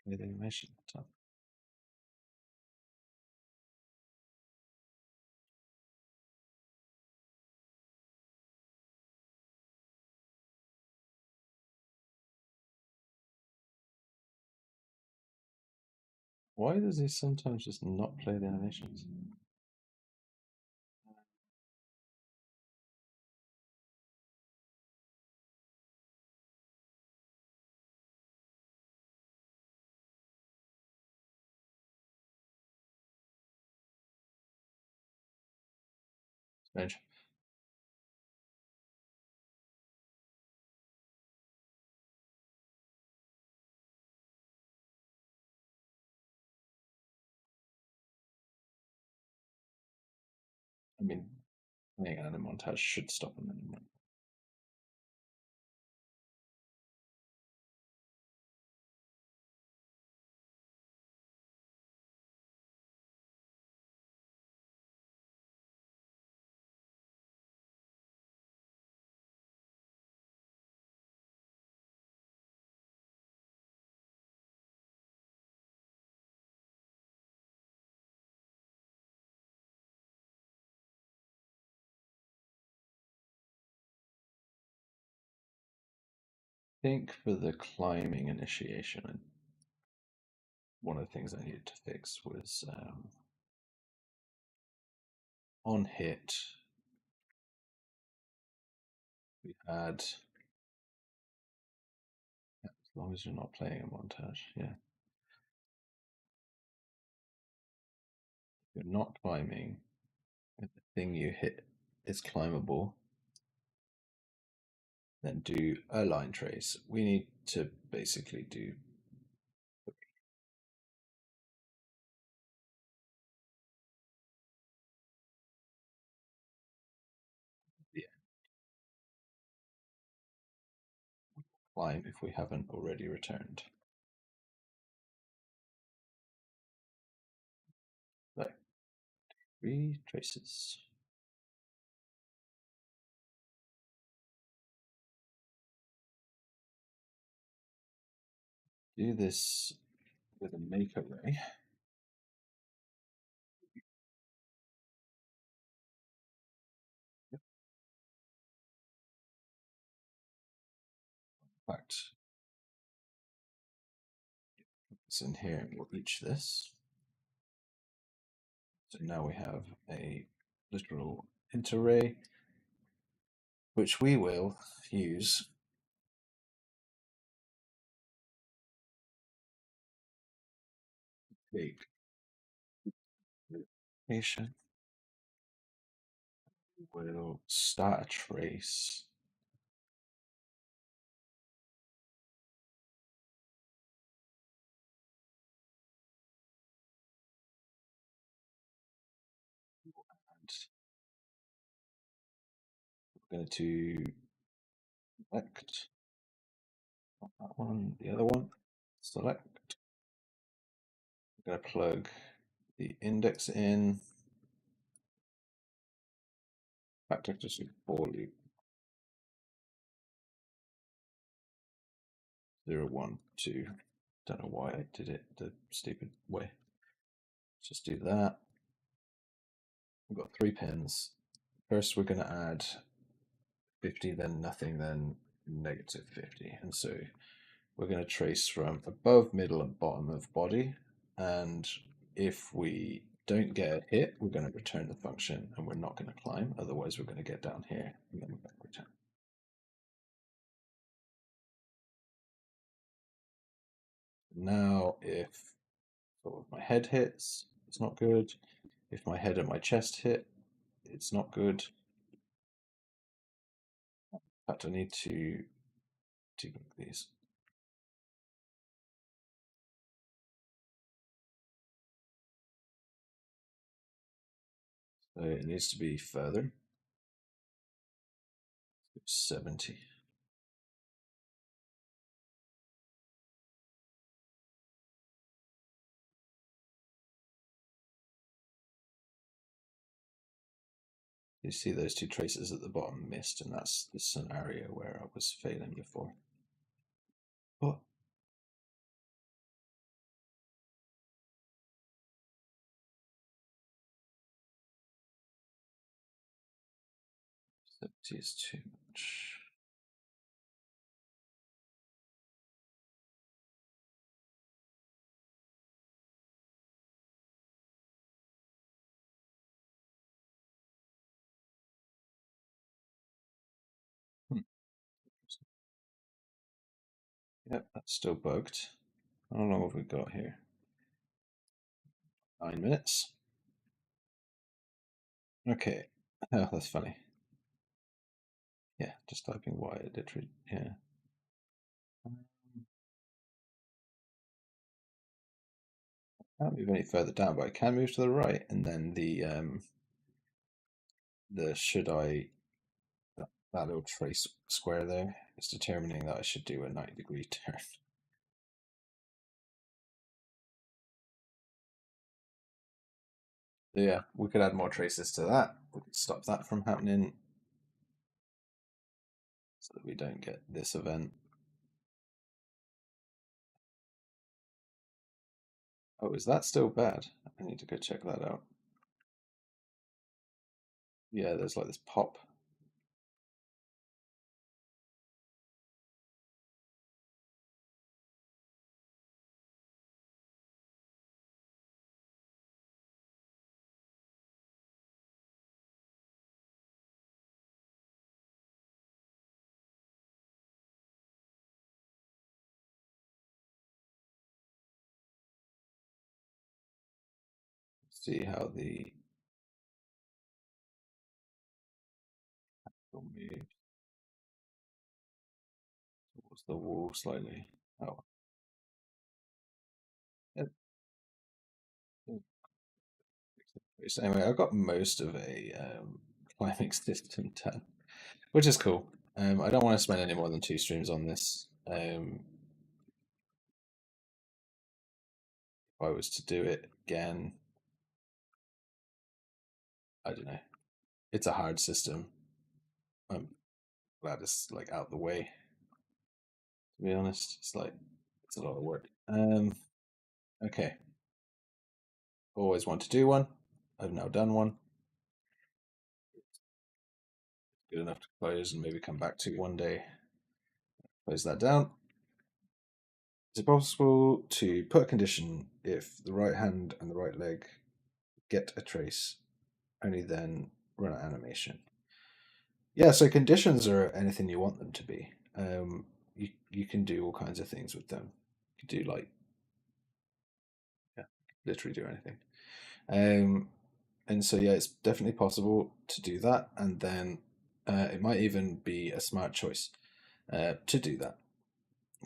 Play the animation tab. Why does he sometimes just not play the animations? Strange. mean, playing an montage should stop in any moment. I think for the climbing initiation, one of the things I needed to fix was on hit, we had, as long as you're not playing a montage, yeah. If you're not climbing, if the thing you hit is climbable, then do a line trace. We need to basically do the climb if we haven't already returned. So, 3 traces. Do this with a make array. In fact, put this in here and we'll each this. So now we have a literal int array, which we will use big location. We'll start a trace. And we're going to select, not that one, the other one. Select. We're going to plug the index in. In fact, I've just for loop 0, 1, 2. Don't know why I did it the stupid way. Let's just do that. We've got 3 pins. First, we're going to add 50, then nothing, then negative 50. And so we're going to trace from above, middle, and bottom of body. And if we don't get a hit, we're going to return the function and we're not going to climb. Otherwise, we're going to get down here and then we're going to return. Now, if sort of my head hits, it's not good. If my head and my chest hit, it's not good. In fact, I need to debug these. So it needs to be further. 70. You see those 2 traces at the bottom missed, and that's the scenario where I was failing before. But 70 is too much. Yep, that's still bugged. How long have we got here? 9 minutes. Okay. Oh, that's funny. Yeah, just typing Y, it literally, yeah. I can't move any further down, but I can move to the right, and then the the should I, that little trace square there is determining that I should do a 90-degree turn. So yeah, we could add more traces to that. We could stop that from happening so that we don't get this event. Oh, is that still bad? I need to go check that out. Yeah, there's like this pop. See how the move towards the wall slightly. Oh, it, anyway, I've got most of a climbing system done, which is cool. I don't want to spend any more than 2 streams on this. If I was to do it again, I don't know. It's a hard system. I'm glad it's like out the way. To be honest, it's a lot of work. Okay. Always want to do one. I've now done one. Good enough to close and maybe come back to one day. Close that down. Is it possible to put a condition if the right hand and the right leg get a trace, only then run an animation? Yeah, so conditions are anything you want them to be. You can do all kinds of things with them. You can do like, yeah, literally do anything. And so yeah, it's definitely possible to do that, and then it might even be a smart choice to do that.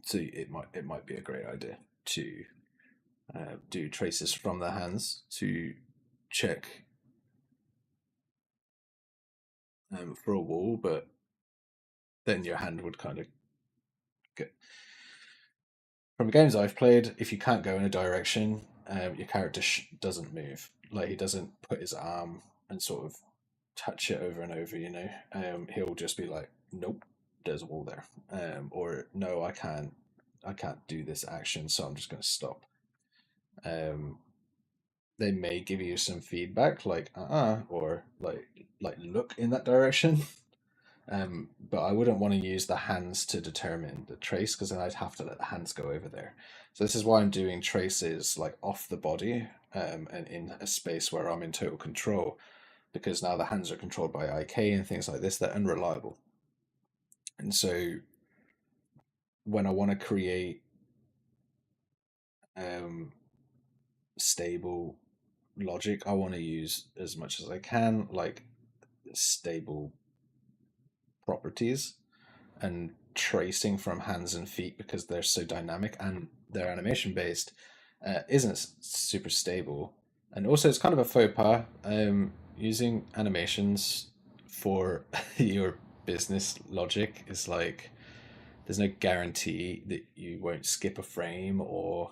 So it might be a great idea to do traces from the hands to check for a wall, but then your hand would kind of get. From the games I've played, if you can't go in a direction, your character doesn't move. Like he doesn't put his arm and sort of touch it over and over. He'll just be like, "Nope, there's a wall there," or "No, I can't do this action, so I'm just going to stop." Um, they may give you some feedback, like or like look in that direction. But I wouldn't want to use the hands to determine the trace because then I'd have to let the hands go over there. So this is why I'm doing traces like off the body and in a space where I'm in total control, because now the hands are controlled by IK and things like this. They're unreliable. And so when I want to create um, stable logic, I want to use as much as I can like stable properties, and tracing from hands and feet because they're so dynamic and they're animation based isn't super stable. And also it's kind of a faux pas using animations for your business logic is like there's no guarantee that you won't skip a frame or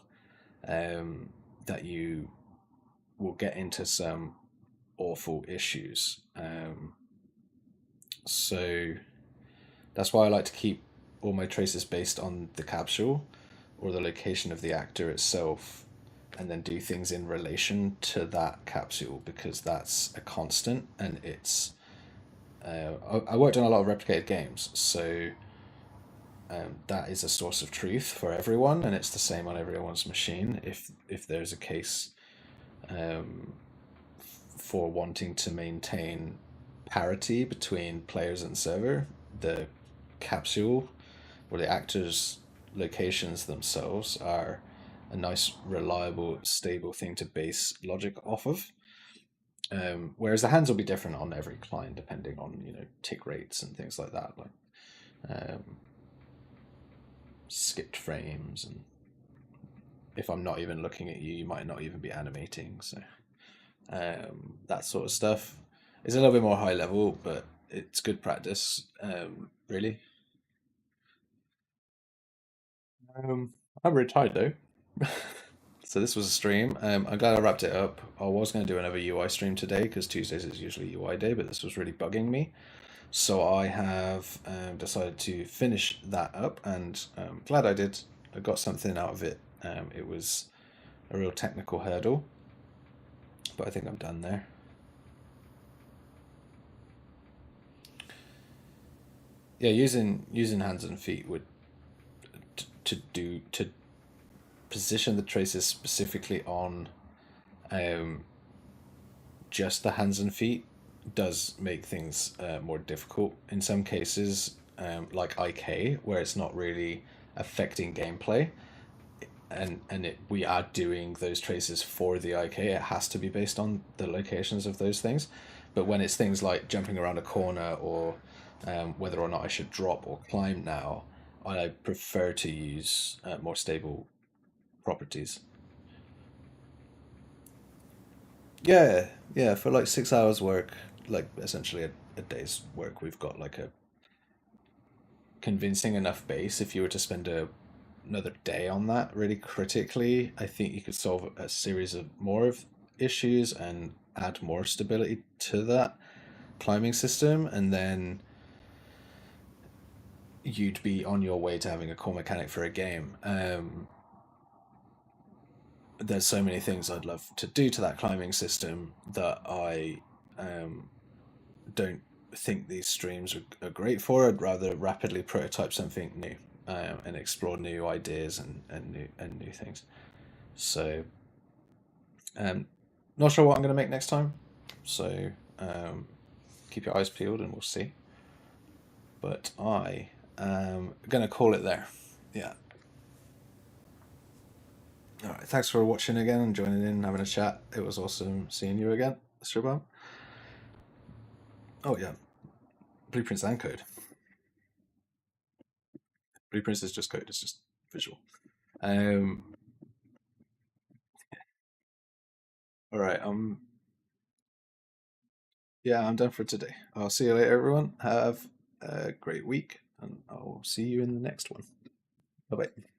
that you will get into some awful issues. So that's why I like to keep all my traces based on the capsule or the location of the actor itself, and then do things in relation to that capsule because that's a constant and it's. I worked on a lot of replicated games, so that is a source of truth for everyone, and it's the same on everyone's machine. If there's a case um, for wanting to maintain parity between players and server, the capsule or the actors' locations themselves are a nice, reliable, stable thing to base logic off of. Whereas the hands will be different on every client depending on tick rates and things like that, like um, skipped frames, and if I'm not even looking at you, you might not even be animating. So that sort of stuff. It's a little bit more high level, but it's good practice, really. I'm very tired though. So this was a stream. I'm glad I wrapped it up. I was going to do another UI stream today because Tuesdays is usually UI day, but this was really bugging me. So I have decided to finish that up, and glad I did. I got something out of it. It was a real technical hurdle, but I think I'm done there. Yeah, using hands and feet would to position the traces specifically on um, just the hands and feet does make things more difficult in some cases, like IK, where it's not really affecting gameplay, and we are doing those traces for the IK. It has to be based on the locations of those things. But when it's things like jumping around a corner or whether or not I should drop or climb now, I prefer to use more stable properties. Yeah, yeah, for like 6 hours work, like essentially a day's work, we've got like a convincing enough base. If you were to spend another day on that really critically, I think you could solve a series of more of issues and add more stability to that climbing system, and then you'd be on your way to having a core mechanic for a game. There's so many things I'd love to do to that climbing system that I don't think these streams are great for. I'd rather rapidly prototype something new and explore new ideas and new things. So, um, not sure what I'm going to make next time. So, keep your eyes peeled and we'll see. But I am going to call it there. Yeah. All right. Thanks for watching again and joining in and having a chat. It was awesome seeing you again, Sir. Oh, yeah. Blueprints and code. Blueprints is just code, it's just visual. Um, all right. Yeah, I'm done for today. I'll see you later, everyone. Have a great week, and I'll see you in the next one. Bye bye.